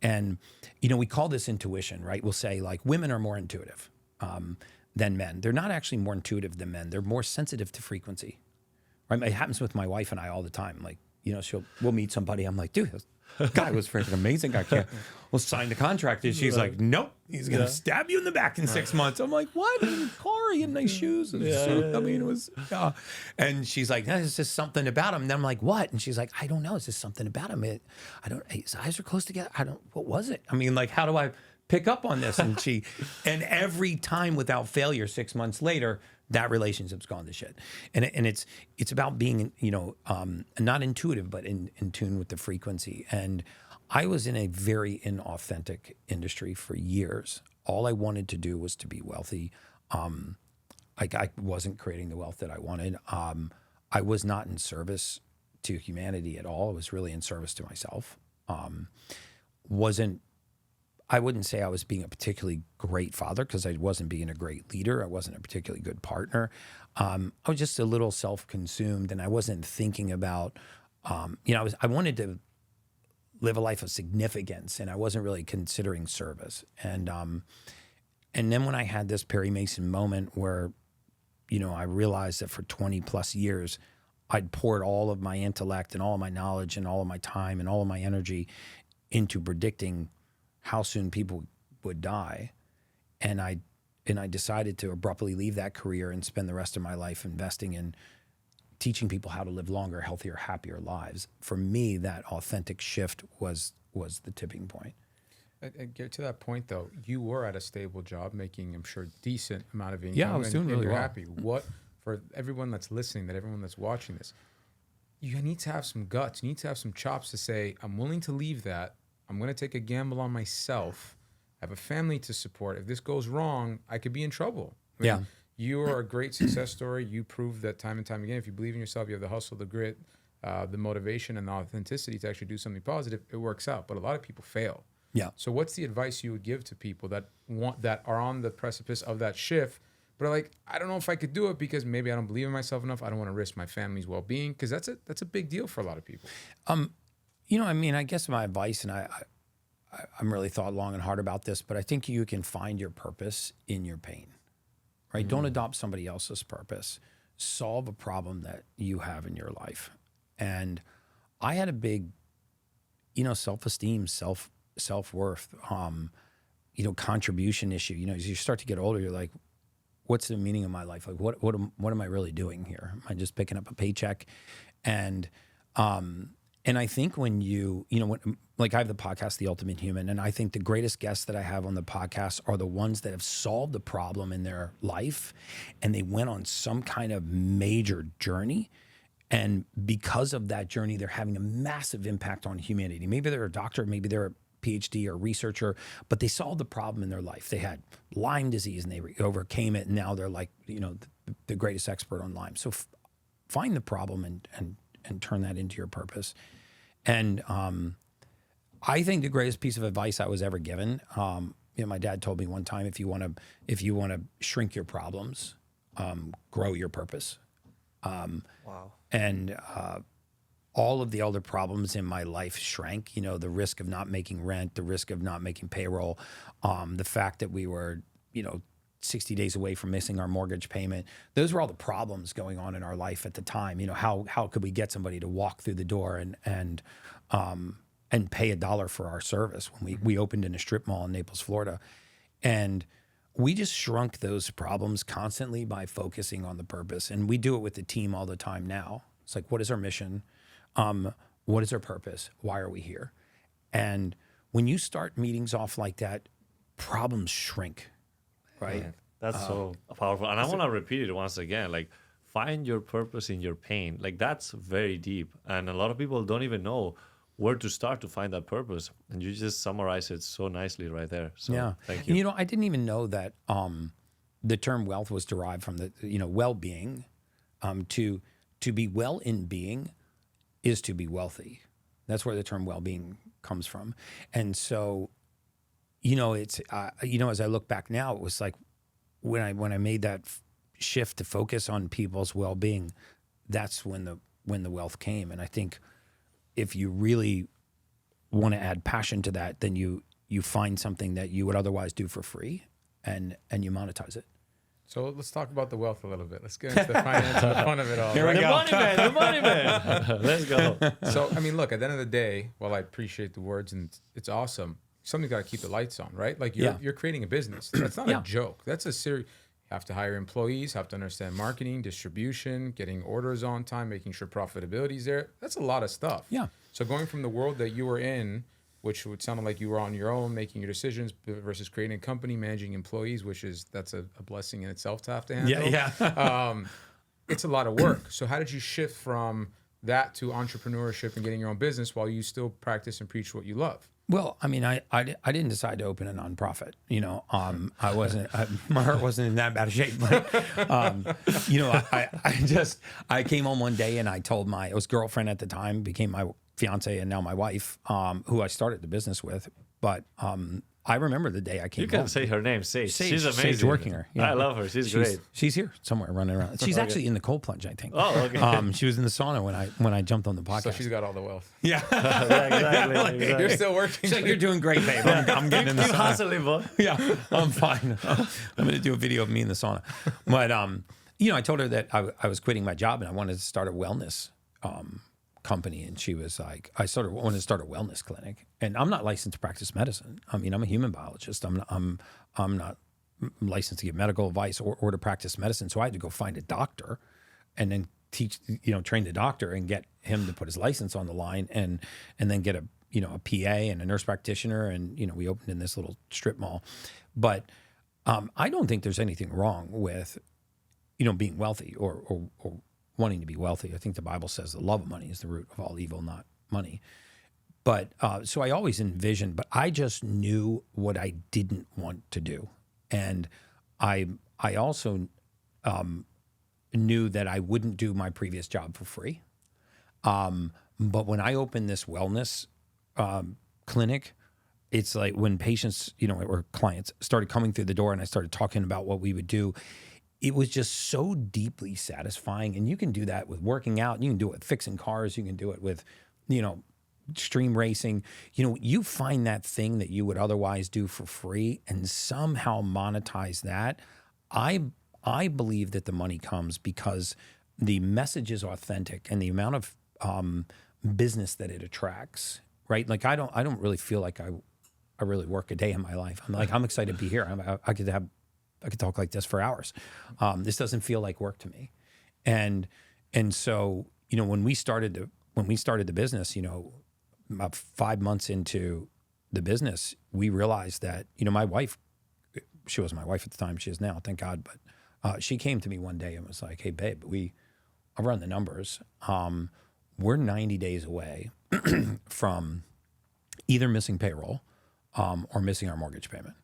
And, we call this intuition, right? We'll say like women are more intuitive than men. They're not actually more intuitive than men. They're more sensitive to frequency, right? It happens with my wife and I all the time. Like, we'll meet somebody. I'm like, dude, this guy was freaking amazing. We'll sign the contract. And she's like, nope, he's going to stab you in the back in 6 months. I'm like, what? In the car, he had nice shoes and suit. I mean, it was, And she's like, there's just something about him. And I'm like, what? And she's like, I don't know. It's just something about him. His eyes are close together. What was it? I mean, like, how do I pick up on this? And and every time without failure, 6 months later, that relationship's gone to shit. And it's about being, not intuitive, but in tune with the frequency. And I was in a very inauthentic industry for years. All I wanted to do was to be wealthy. I wasn't creating the wealth that I wanted. I was not in service to humanity at all. I was really in service to myself. I wouldn't say I was being a particularly great father because I wasn't being a great leader. I wasn't a particularly good partner. I was just a little self-consumed, and I wasn't thinking about, I wanted to live a life of significance, and I wasn't really considering service. And then when I had this Perry Mason moment where, I realized that for 20 plus years, I'd poured all of my intellect and all of my knowledge and all of my time and all of my energy into predicting how soon people would die. And I decided to abruptly leave that career and spend the rest of my life investing in teaching people how to live longer, healthier, happier lives. For me, that authentic shift was the tipping point. And get to that point though, you were at a stable job making, I'm sure, decent amount of income. Yeah, I was doing really you're well. happy. What, for everyone that's listening, everyone that's watching this, you need to have some guts. You need to have some chops to say, I'm willing to leave that. I'm going to take a gamble on myself. I have a family to support. If this goes wrong, I could be in trouble. Yeah. You are a great success story. You proved that time and time again. If you believe in yourself, you have the hustle, the grit, the motivation, and the authenticity to actually do something positive, it works out. But a lot of people fail. Yeah. So what's the advice you would give to people that are on the precipice of that shift, but are like, I don't know if I could do it because maybe I don't believe in myself enough. I don't want to risk my family's well-being, because that's a big deal for a lot of people. I guess my advice, and I'm really thought long and hard about this, but I think you can find your purpose in your pain, right? Don't adopt somebody else's purpose. Solve a problem that you have in your life. And I had a big, self-esteem, self-worth, contribution issue. As you start to get older, you're like, what's the meaning of my life? Like, what am I really doing here? Am I just picking up a paycheck? And I think when like I have the podcast, The Ultimate Human, and I think the greatest guests that I have on the podcast are the ones that have solved the problem in their life, and they went on some kind of major journey. And because of that journey, they're having a massive impact on humanity. Maybe they're a doctor, maybe they're a PhD or researcher, but they solved the problem in their life. They had Lyme disease and they overcame it. And now they're like, the greatest expert on Lyme. So find the problem and turn that into your purpose. And I think the greatest piece of advice I was ever given, my dad told me one time, if you want to shrink your problems, grow your purpose. Wow. And all of the other problems in my life shrank, the risk of not making rent, the risk of not making payroll, the fact that we were, 60 days away from missing our mortgage payment. Those were all the problems going on in our life at the time. How could we get somebody to walk through the door and pay $1 for our service when we opened in a strip mall in Naples, Florida. And we just shrunk those problems constantly by focusing on the purpose. And we do it with the team all the time now. It's like, what is our mission? What is our purpose? Why are we here? And when you start meetings off like that, problems shrink, right? Man, that's so powerful. And I want to repeat it once again, like, find your purpose in your pain. Like, that's very deep. And a lot of people don't even know where to start to find that purpose. And you just summarize it so nicely right there. So thank you. And, I didn't even know that the term wealth was derived from the, well-being. To be well in being is to be wealthy. That's where the term well-being comes from. And so, it's, as I look back now, it was like when I made that shift to focus on people's well-being, that's when the wealth came. And I think if you really want to add passion to that, then you find something that you would otherwise do for free and you monetize it. So let's talk about the wealth a little bit. Let's get into the finance and the fun of it all. Here we The go. money man. Let's go. So, look, at the end of the day, while I appreciate the words and it's awesome, somebody's got to keep the lights on, right? Like you're creating a business. That's not a joke. That's a serious. You have to hire employees, have to understand marketing, distribution, getting orders on time, making sure profitability is there. That's a lot of stuff. Yeah. So going from the world that you were in, which would sound like you were on your own, making your decisions, versus creating a company, managing employees, that's a blessing in itself to have to handle. Yeah. It's a lot of work. So how did you shift from that to entrepreneurship and getting your own business while you still practice and preach what you love? Well, I didn't decide to open a nonprofit. My heart wasn't in that bad a shape. But, I came home one day and I told it was girlfriend at the time, became my fiance and now my wife, who I started the business with. But I remember the day I came You can home. say her name, Sage. Sage. She's amazing. Sage's working her. Yeah. I love her. She's great. She's here somewhere running around. She's actually in the cold plunge, I think. Oh, okay. She was in the sauna when I jumped on the podcast. So she's got all the wealth. yeah. Yeah, exactly. You're still working. So you're doing great, babe. I'm getting in the Keep sauna. hustling, boy. Yeah, I'm fine. I'm going to do a video of me in the sauna. But, I told her that I was quitting my job and I wanted to start a wellness company. And she was like, wanted to start a wellness clinic. And I'm not licensed to practice medicine. I mean, I'm a human biologist. I'm not licensed to give medical advice or to practice medicine. So I had to go find a doctor and then train the doctor and get him to put his license on the line and then get a PA and a nurse practitioner. And, we opened in this little strip mall. But I don't think there's anything wrong with, being wealthy or wanting to be wealthy. I think the Bible says the love of money is the root of all evil, not money. But so I always envisioned, but I just knew what I didn't want to do. And I also knew that I wouldn't do my previous job for free. But when I opened this wellness clinic, it's like when patients, or clients started coming through the door and I started talking about what we would do, it was just so deeply satisfying. And you can do that with working out. You can do it with fixing cars. You can do it with, stream racing. You find that thing that you would otherwise do for free and somehow monetize that. I believe that the money comes because the message is authentic and the amount of business that it attracts, right? Like I don't really feel like I really work a day in my life. I'm excited to be here. I could talk like this for hours. This doesn't feel like work to me. And so, when we started the business, about 5 months into the business, we realized that, my wife, she wasn't my wife at the time, she is now, thank God. But she came to me one day and was like, hey, babe, I'll run the numbers. We're 90 days away from either missing payroll or missing our mortgage payment.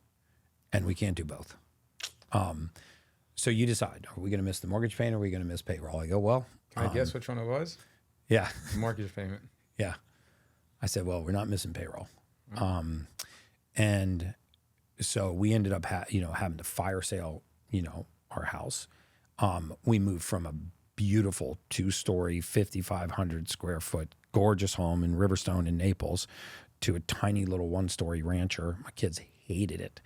And we can't do both. So you decide, are we going to miss the mortgage payment or are we going to miss payroll? I go, well. Can I guess which one it was? Yeah. Mortgage payment. Yeah. I said, well, we're not missing payroll. And so we ended up, having to fire sale, our house. We moved from a beautiful 2-story, 5,500 square foot, gorgeous home in Riverstone in Naples to a tiny little 1-story rancher. My kids hated it.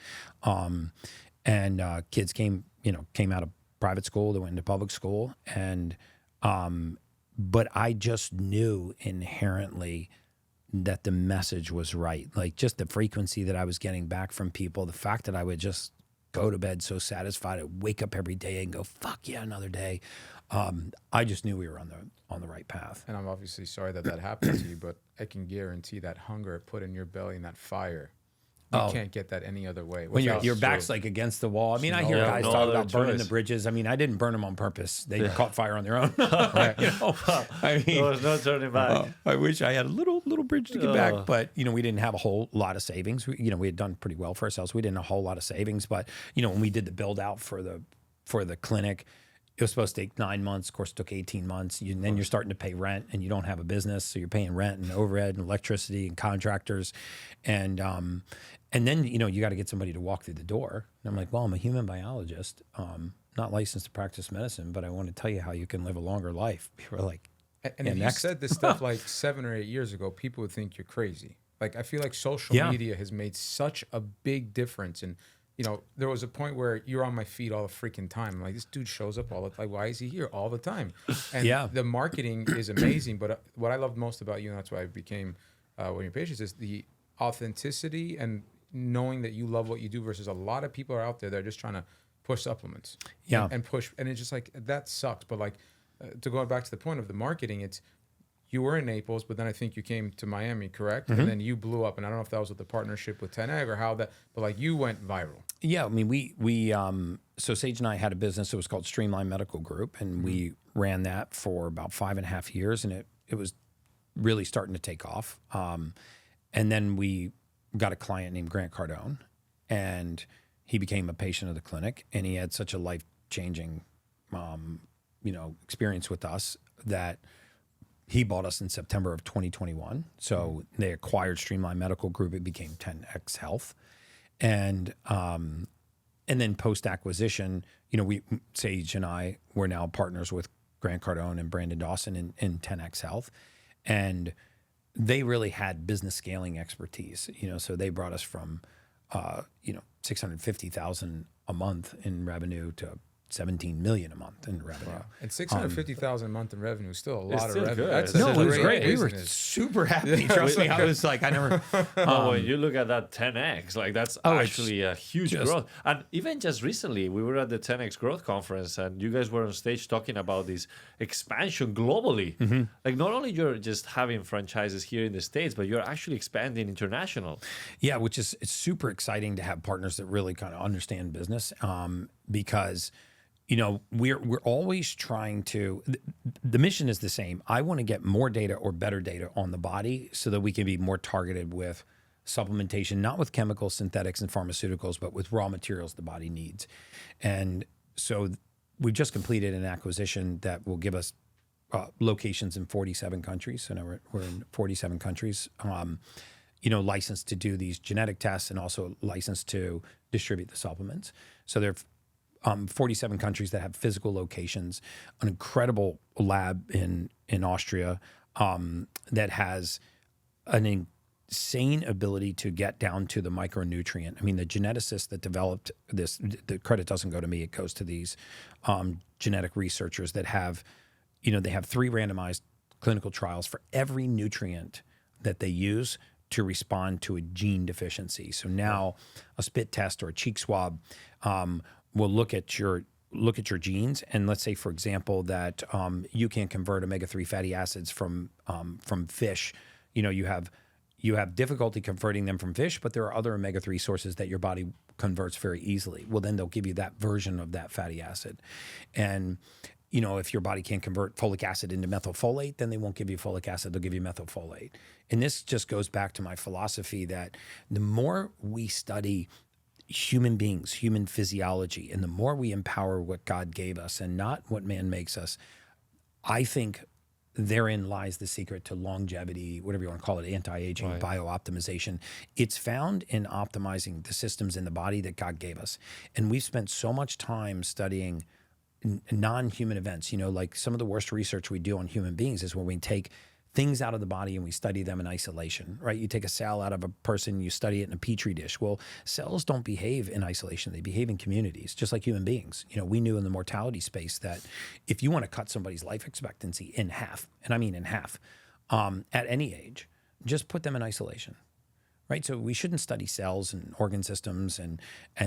And kids came out of private school, they went into public school. And, but I just knew inherently that the message was right. Like just the frequency that I was getting back from people, the fact that I would just go to bed so satisfied, I'd wake up every day and go, fuck yeah, another day. I just knew we were on the right path. And I'm obviously sorry that happened to you, but I can guarantee that hunger it put in your belly and that fire, you can't get that any other way. When your back's like against the wall. I mean, I hear guys talk about burning the bridges. I mean, I didn't burn them on purpose. They caught fire on their own. I mean, there was no turning back. I wish I had a little bridge to get back, but we didn't have a whole lot of savings. We had done pretty well for ourselves. We didn't have a whole lot of savings, but when we did the build out for the clinic, it was supposed to take 9 months. Of course, it took 18 months. And then you're starting to pay rent and you don't have a business. So you're paying rent and overhead and electricity and contractors. And then, you got to get somebody to walk through the door. And I'm like, well, I'm a human biologist, not licensed to practice medicine, but I want to tell you how you can live a longer life. People are like, and if you said this stuff like 7 or 8 years ago, people would think you're crazy. Like, I feel like social media has made such a big difference. And, there was a point where you're on my feed all the freaking time. I'm like, this dude shows up all the time. Why is he here all the time? And the marketing is amazing. But what I loved most about you, and that's why I became one of your patients, is the authenticity and knowing that you love what you do versus a lot of people are out there that are just trying to push supplements and push. And it's just like, that sucks. But like, to go back to the point of the marketing, it's, you were in Naples, but then I think you came to Miami, correct? Mm-hmm. And then you blew up. And I don't know if that was with the partnership with 10Egg or how that, but like you went viral. Yeah, I mean, we so Sage and I had a business. It was called Streamline Medical Group, and we ran that for about 5.5 years, and it was really starting to take off. And then we got a client named Grant Cardone, and he became a patient of the clinic, and he had such a life-changing, experience with us that he bought us in September of 2021. So they acquired Streamline Medical Group. It became 10X Health. And then post acquisition, Sage and I were now partners with Grant Cardone and Brandon Dawson in 10X Health, and they really had business scaling expertise. So they brought us from 650,000 a month in revenue to 17 million a month in revenue. Wow. And 650,000 a month in revenue is still a lot of still revenue. good. That's No, No, it was great great. We were business. super happy. Trust me, I was like, I never. No, when you look at that 10x, like that's Oh, it's actually a huge growth. And even just recently, we were at the 10x Growth Conference, and you guys were on stage talking about this expansion globally. Like not only you're just having franchises here in the States, but you're actually expanding international. Yeah, which is it's super exciting to have partners that really kind of understand business, because we're always trying to. The mission is the same. I want to get more data or better data on the body so that we can be more targeted with supplementation, not with chemicals, synthetics, and pharmaceuticals, but with raw materials the body needs. And so we've just completed an acquisition that will give us locations in 47 countries. So now we're in 47 countries. Licensed to do these genetic tests and also licensed to distribute the supplements. So there are 47 countries that have physical locations, an incredible lab in Austria that has an insane ability to get down to the micronutrient. I mean, the geneticists that developed this, the credit doesn't go to me, it goes to these genetic researchers that have, they have 3 randomized clinical trials for every nutrient that they use to respond to a gene deficiency. So now a spit test or a cheek swab will look at your genes, and let's say, for example, that you can convert omega-3 fatty acids from fish. You have difficulty converting them from fish, but there are other omega-3 sources that your body converts very easily. Well, then they'll give you that version of that fatty acid. And if your body can't convert folic acid into methylfolate, then they won't give you folic acid, they'll give you methylfolate. And this just goes back to my philosophy that the more we study human beings, human physiology, and the more we empower what God gave us and not what man makes us, I think therein lies the secret to longevity, whatever you want to call it, anti-aging, Right. biooptimization. It's found in optimizing the systems in the body that God gave us. And we've spent so much time studying non-human events. Like some of the worst research we do on human beings is where we take things out of the body and we study them in isolation, right? You take a cell out of a person, you study it in a petri dish. Well, cells don't behave in isolation. They behave in communities, just like human beings. We knew in the mortality space that if you want to cut somebody's life expectancy in half, and I mean in half, at any age, just put them in isolation. Right, so we shouldn't study cells and organ systems and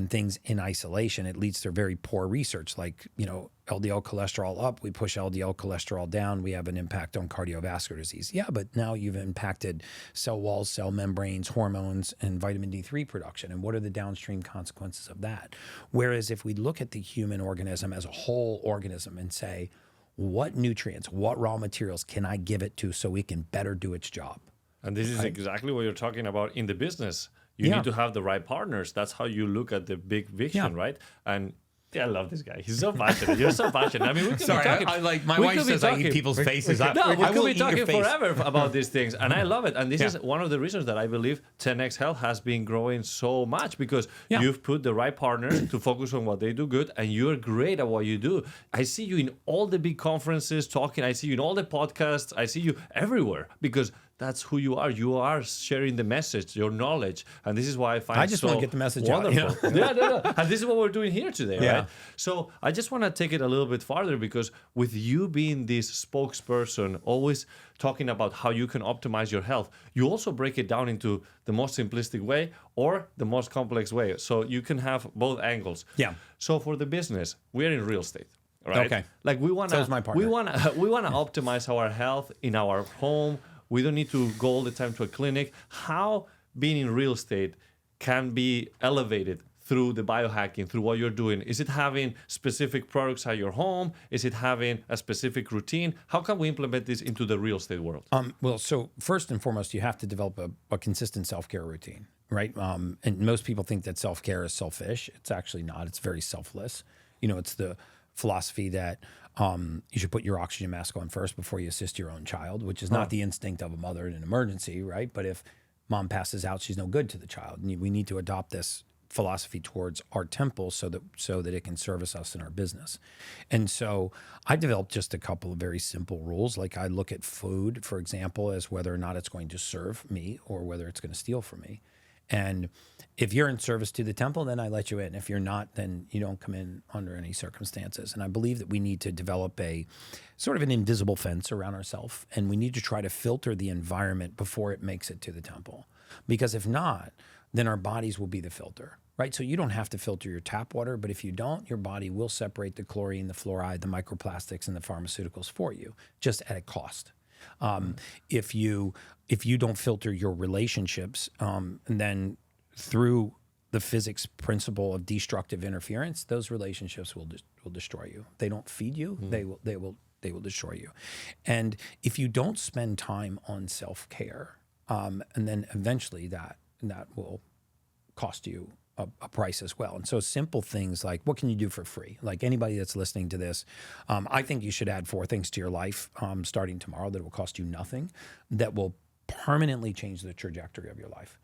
things in isolation. It leads to very poor research. Like LDL cholesterol up, we push LDL cholesterol down, we have an impact on cardiovascular disease. Yeah, but now you've impacted cell walls, cell membranes, hormones, and vitamin D3 production. And what are the downstream consequences of that? Whereas if we look at the human organism as a whole organism and say, what nutrients, what raw materials can I give it to so it can better do its job? And this is exactly what you're talking about in the business. You need to have the right partners. That's how you look at the big vision, right? And I love this guy. He's so passionate. You're so passionate. I mean, we could be talking. I like my we wife could be says I eat talking- people's faces. No, we I could will be eat your talking face. forever about these things, and I love it. And this is one of the reasons that I believe 10x Health has been growing so much because you've put the right partners to focus on what they do good, and you're great at what you do. I see you in all the big conferences talking. I see you in all the podcasts. I see you everywhere because that's who you are. You are sharing the message, your knowledge, and this is why I find I just so want to get the message out, wonderful. No. And this is what we're doing here today, Yeah. right? So I just want to take it a little bit farther because with you being this spokesperson, always talking about how you can optimize your health, you also break it down into the most simplistic way or the most complex way. So you can have both angles. Yeah. So for the business, we're in real estate. Right? Okay. Like we want So is my to, partner. we want to optimize our health in our home. We don't need to go all the time to a clinic. How being in real estate can be elevated through the biohacking, through what you're doing? Is it having specific products at your home? Is it having a specific routine? How can we implement this into the real estate world? Well, so first and foremost, you have to develop a consistent self-care routine, right? And most people think that self-care is selfish. It's actually not. It's very selfless. It's the philosophy that you should put your oxygen mask on first before you assist your own child, which is not the instinct of a mother in an emergency, right? But if mom passes out, she's no good to the child. And we need to adopt this philosophy towards our temple so that it can service us in our business. And so I developed just a couple of very simple rules. Like I look at food, for example, as whether or not it's going to serve me or whether it's going to steal from me. And if you're in service to the temple, then I let you in. If you're not, then you don't come in under any circumstances. And I believe that we need to develop a sort of an invisible fence around ourselves, and we need to try to filter the environment before it makes it to the temple. Because if not, then our bodies will be the filter, right? So you don't have to filter your tap water, but if you don't, your body will separate the chlorine, the fluoride, the microplastics, and the pharmaceuticals for you, just at a cost. If you don't filter your relationships, and then through the physics principle of destructive interference, those relationships will destroy you. They don't feed you; they will destroy you. And if you don't spend time on self-care, and then eventually that will cost you a price as well. And so simple things like, what can you do for free? Like anybody that's listening to this, I think you should add 4 things to your life starting tomorrow that will cost you nothing, that will permanently change the trajectory of your life.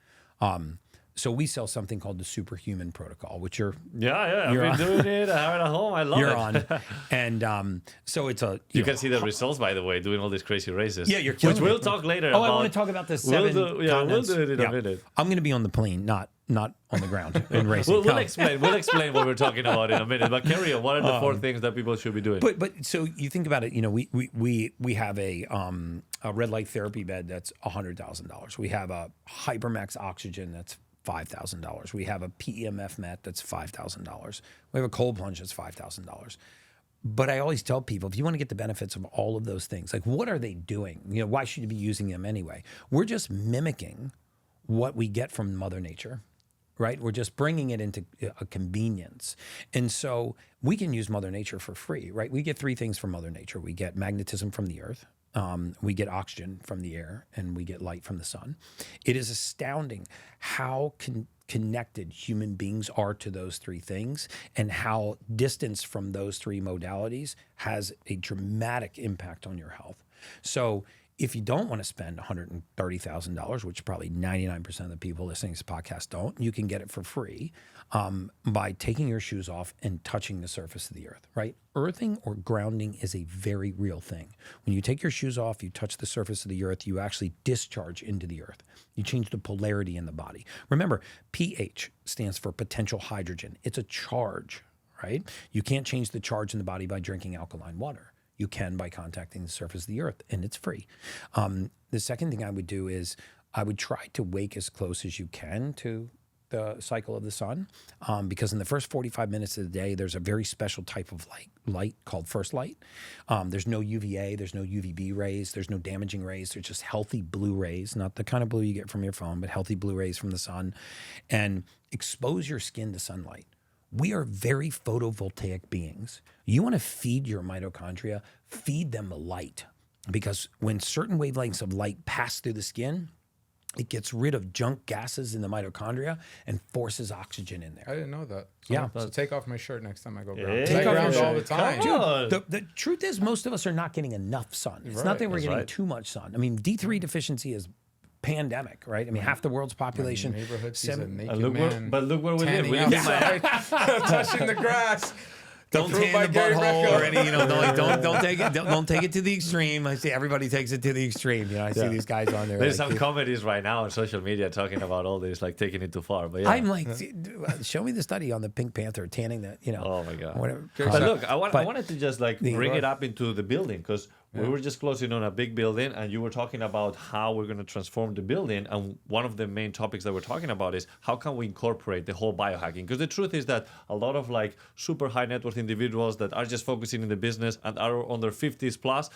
So we sell something called the Superhuman Protocol, which you're I've been doing it. I have it at home. I love it. on, and so it's a you can see the results, by the way, doing all these crazy races. Yeah, you're killing which we'll it. talk later. Oh, about. I want to talk about the 7 continents. We'll do it in a minute. I'm going to be on the plane, not on the ground in racing. We'll explain what we're talking about in a minute. But carry on. What are the 4 things that people should be doing? But so you think about it. You know, we have a red light therapy bed that's $100,000. We have a Hypermax oxygen that's $5,000. We have a PEMF mat that's $5,000. We have a cold plunge that's $5,000. But I always tell people, if you want to get the benefits of all of those things, like what are they doing? You know, why should you be using them anyway? We're just mimicking what we get from Mother Nature, right? We're just bringing it into a convenience. And so we can use Mother Nature for free, right? We get 3 things from Mother Nature. We get magnetism from the earth. We get oxygen from the air, and we get light from the sun. It is astounding how connected human beings are to those 3 things, and how distance from those 3 modalities has a dramatic impact on your health. So if you don't want to spend $130,000, which probably 99% of the people listening to this podcast don't, you can get it for free by taking your shoes off and touching the surface of the earth, right? Earthing or grounding is a very real thing. When you take your shoes off, you touch the surface of the earth, you actually discharge into the earth. You change the polarity in the body. Remember, pH stands for potential hydrogen. It's a charge, right? You can't change the charge in the body by drinking alkaline water. You can by contacting the surface of the earth, and it's free. The second thing I would do is I would try to wake as close as you can to the cycle of the sun, because in the first 45 minutes of the day, there's a very special type of light called first light. There's no UVA, there's no UVB rays, there's no damaging rays. There's just healthy blue rays, not the kind of blue you get from your phone, but healthy blue rays from the sun. And expose your skin to sunlight. We are very photovoltaic beings. You want to feed your mitochondria, feed them light, because when certain wavelengths of light pass through the skin, it gets rid of junk gases in the mitochondria and forces oxygen in there. I didn't know that. So take off my shirt next time I go ground. Take I off ground your all the shirt. time. Come on. The truth is, most of us are not getting enough sun. It's not that we're That's getting right. too much sun. I mean, D3 deficiency is pandemic, right? I mean, half the world's population. My neighborhood sees a naked Look man. but look where we live. tanning We live in Miami. outside, touching the grass. Don't Approved tan by the Gary butthole Brecka. or any, don't take it to the extreme. I see everybody takes it to the extreme. You know, I see these guys on there. There's like, some comedies right now on social media talking about all this, like taking it too far. But yeah. I'm like, show me the study on the Pink Panther tanning that, you know. Oh my God. Whatever. But look, I but- wanted to just like bring it up into the building, because we were just closing on a big building, and you were talking about how we're going to transform the building. And one of the main topics that we're talking about is how can we incorporate the whole biohacking? Because the truth is that a lot of like super high net worth individuals that are just focusing in the business and are on their 50s plus,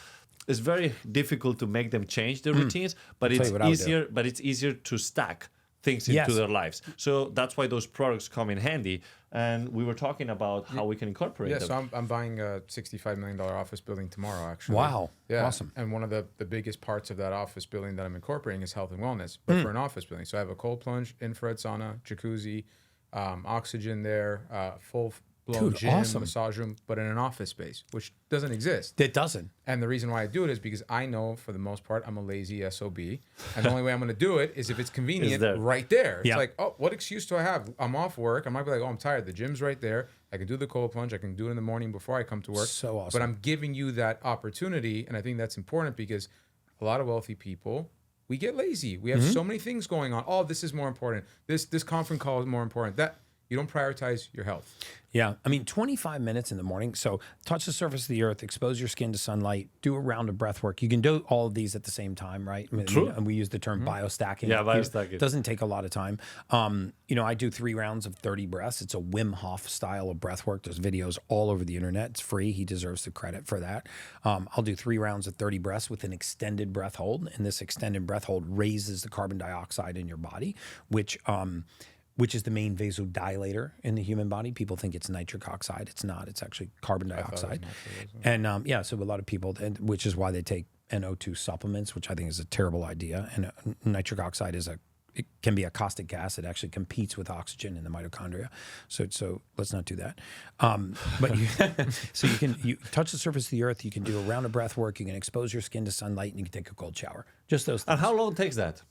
it's very difficult to make them change their routines, but it's easier. But it's easier to stack things into their lives. So that's why those products come in handy. And we were talking about how we can incorporate them. So I'm buying a $65 million office building tomorrow, actually. Wow. Yeah. Awesome. And one of the biggest parts of that office building that I'm incorporating is health and wellness, but for an office building. So I have a cold plunge, infrared sauna, jacuzzi, oxygen there, full blow Dude, gym, awesome. massage room, but in an office space, which doesn't exist. It doesn't. And the reason why I do it is because I know for the most part I'm a lazy SOB. And the only way I'm going to do it is if it's convenient there. right there. It's Yeah. like, oh, what excuse do I have? I'm off work. I might be like, oh, I'm tired. The gym's right there. I can do the cold plunge. I can do it in the morning before I come to work. So awesome. But I'm giving you that opportunity. And I think that's important because a lot of wealthy people, we get lazy. We have so many things going on. Oh, this is more important. This conference call is more important. That you don't prioritize your health. Yeah. I mean, 25 minutes in the morning. So touch the surface of the earth, expose your skin to sunlight, do a round of breath work. You can do all of these at the same time, right? I mean, True. And we use the term biostacking. Yeah, biostacking. It doesn't take a lot of time. I do 3 rounds of 30 breaths. It's a Wim Hof style of breath work. There's videos all over the internet. It's free. He deserves the credit for that. I'll do 3 rounds of 30 breaths with an extended breath hold. And this extended breath hold raises the carbon dioxide in your body, which is the main vasodilator in the human body. People think it's nitric oxide. It's not. It's actually carbon dioxide. And so a lot of people, which is why they take NO2 supplements, which I think is a terrible idea. And nitric oxide it can be a caustic gas. It actually competes with oxygen in the mitochondria. So let's not do that. But you touch the surface of the earth. You can do a round of breath work. You can expose your skin to sunlight, and you can take a cold shower. Just those things. And how long takes that?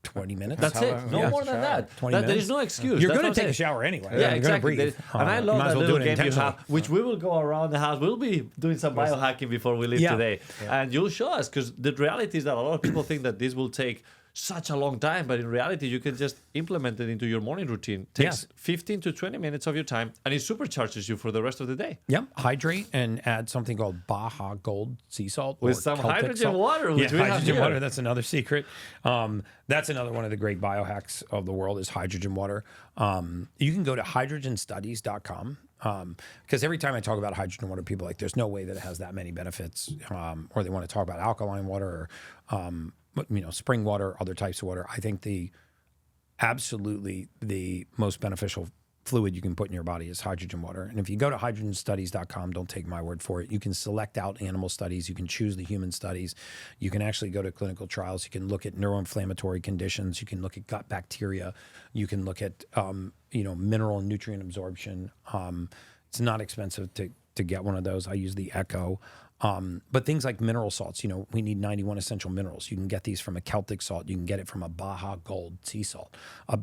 20 minutes. That's it. No more than that. 20 There minutes. is no excuse. You're That's going what to I'm take a saying. shower anyway. Yeah, You're exactly. going to breathe. And I love might as that well do little it game you intentionally. have, which we will go around the house. We'll be doing some biohacking before we leave today. Yeah. And you'll show us, because the reality is that a lot of people think that this will take such a long time, but in reality, you can just implement it into your morning routine. It takes 15 to 20 minutes of your time, and it supercharges you for the rest of the day. Yep. Hydrate and add something called Baja Gold sea salt. With or some Celtic hydrogen salt. water, which we have hydrogen here. water. That's another secret. That's another one of the great biohacks of the world is hydrogen water. You can go to hydrogenstudies.com. Because every time I talk about hydrogen water, people are like, there's no way that it has that many benefits, or they want to talk about alkaline water or spring water, other types of water. I think absolutely the most beneficial fluid you can put in your body is hydrogen water. And if you go to hydrogenstudies.com, don't take my word for it. You can select out animal studies. You can choose the human studies. You can actually go to clinical trials. You can look at neuroinflammatory conditions. You can look at gut bacteria. You can look at mineral and nutrient absorption. It's not expensive to get one of those. I use the Echo. But things like mineral salts, we need 91 essential minerals. You can get these from a Celtic salt. You can get it from a Baja Gold sea salt. A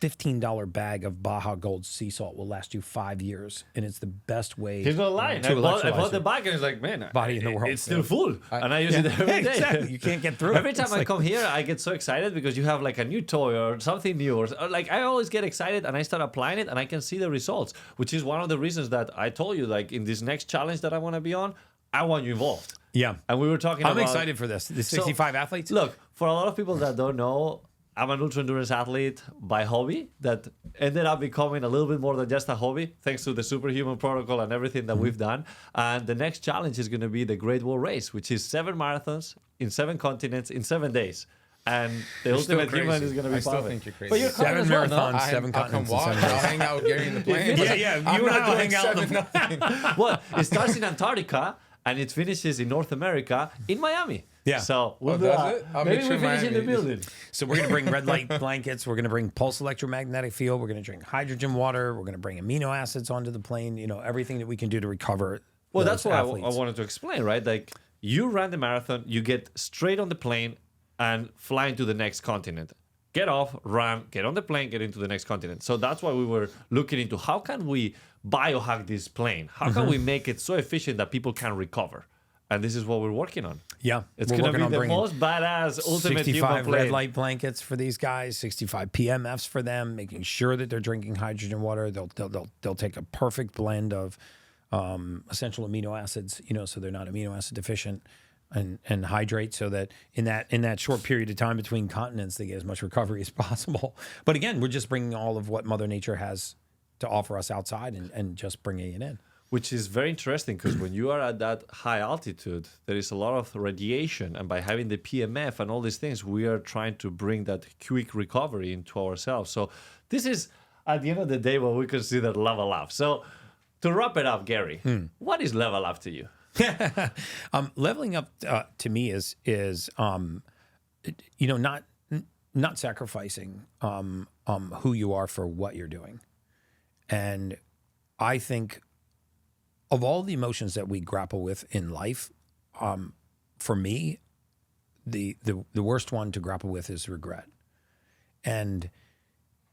$15 bag of Baja Gold sea salt will last you 5 years, and it's the best way. He's not lying. to I bought electrolyze the it. bag, and it's like, man, Body in the world. it's still full, and I use it every day. Exactly. You can't get through it. Every time It's I like- come here, I get so excited because you have like a new toy or something new, or like I always get excited and I start applying it and I can see the results, which is one of the reasons that I told you, like in this next challenge that I want to be on, I want you involved. Yeah. And we were talking I'm about. excited for this. The 65 athletes. Look, for a lot of people that don't know, I'm an ultra endurance athlete by hobby that ended up becoming a little bit more than just a hobby, thanks to the superhuman protocol and everything that we've done. And the next challenge is going to be the Great Wall Race, which is 7 marathons in 7 continents in 7 days. And the You're still ultimate human crazy. is going to be I still part of it. think you're crazy. But you're 7 coming as well, no? marathons, 7 I'll come continents, walk. and 7 I'll days. hang out with Gary in the plane. Yeah, I'm you and not I will doing hang out in 7 nothing. Well, it starts in Antarctica and it finishes in North America in Miami. Yeah. So we'll does it? I'll maybe make we sure finish in the Miami- building. So we're going to bring red light blankets. We're going to bring pulse electromagnetic field. We're going to drink hydrogen water. We're going to bring amino acids onto the plane. Everything that we can do to recover. Well, those that's what I athletes. wanted to explain, right? Like you ran the marathon, you get straight on the plane and fly into the next continent. Get off, run, get on the plane, get into the next continent. So that's why we were looking into how can we biohack this plane? How can we make it so efficient that people can recover? And this is what we're working on. Yeah. It's we're going to working on be the bringing most badass ultimate human 65 plane. red light blankets for these guys, 65 PMFs for them, making sure that they're drinking hydrogen water. They'll take a perfect blend of essential amino acids, so they're not amino acid deficient, and hydrate so that in that short period of time between continents they get as much recovery as possible. But again, we're just bringing all of what Mother Nature has to offer us outside and just bringing it in. Which is very interesting because when you are at that high altitude, there is a lot of radiation. And by having the PMF and all these things, we are trying to bring that quick recovery into ourselves. So this is, at the end of the day, what we consider level up. So to wrap it up, Gary, what is level up to you? Leveling up to me is not sacrificing who you are for what you're doing. And I think of all the emotions that we grapple with in life, for me, the worst one to grapple with is regret. And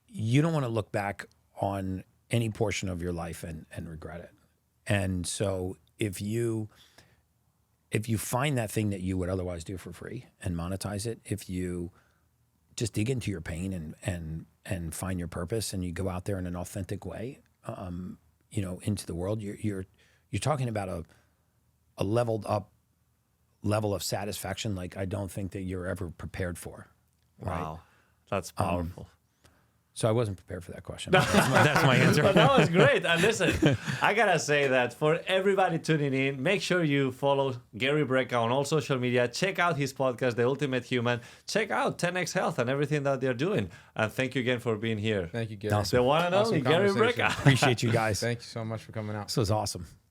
you don't want to look back on any portion of your life and regret it. And so if you find that thing that you would otherwise do for free and monetize it, if you just dig into your pain and find your purpose, and you go out there in an authentic way, into the world, you're talking about a leveled up level of satisfaction like I don't think that you're ever prepared for. Right? Wow, that's powerful. So I wasn't prepared for that question. That's my answer. But that was great. And listen, I gotta say that for everybody tuning in, make sure you follow Gary Brecka on all social media. Check out his podcast, The Ultimate Human. Check out 10x Health and everything that they're doing. And thank you again for being here. Thank you, Gary. Awesome. The one and only Gary conversation. Brecka. Appreciate you guys. Thank you so much for coming out. This was awesome.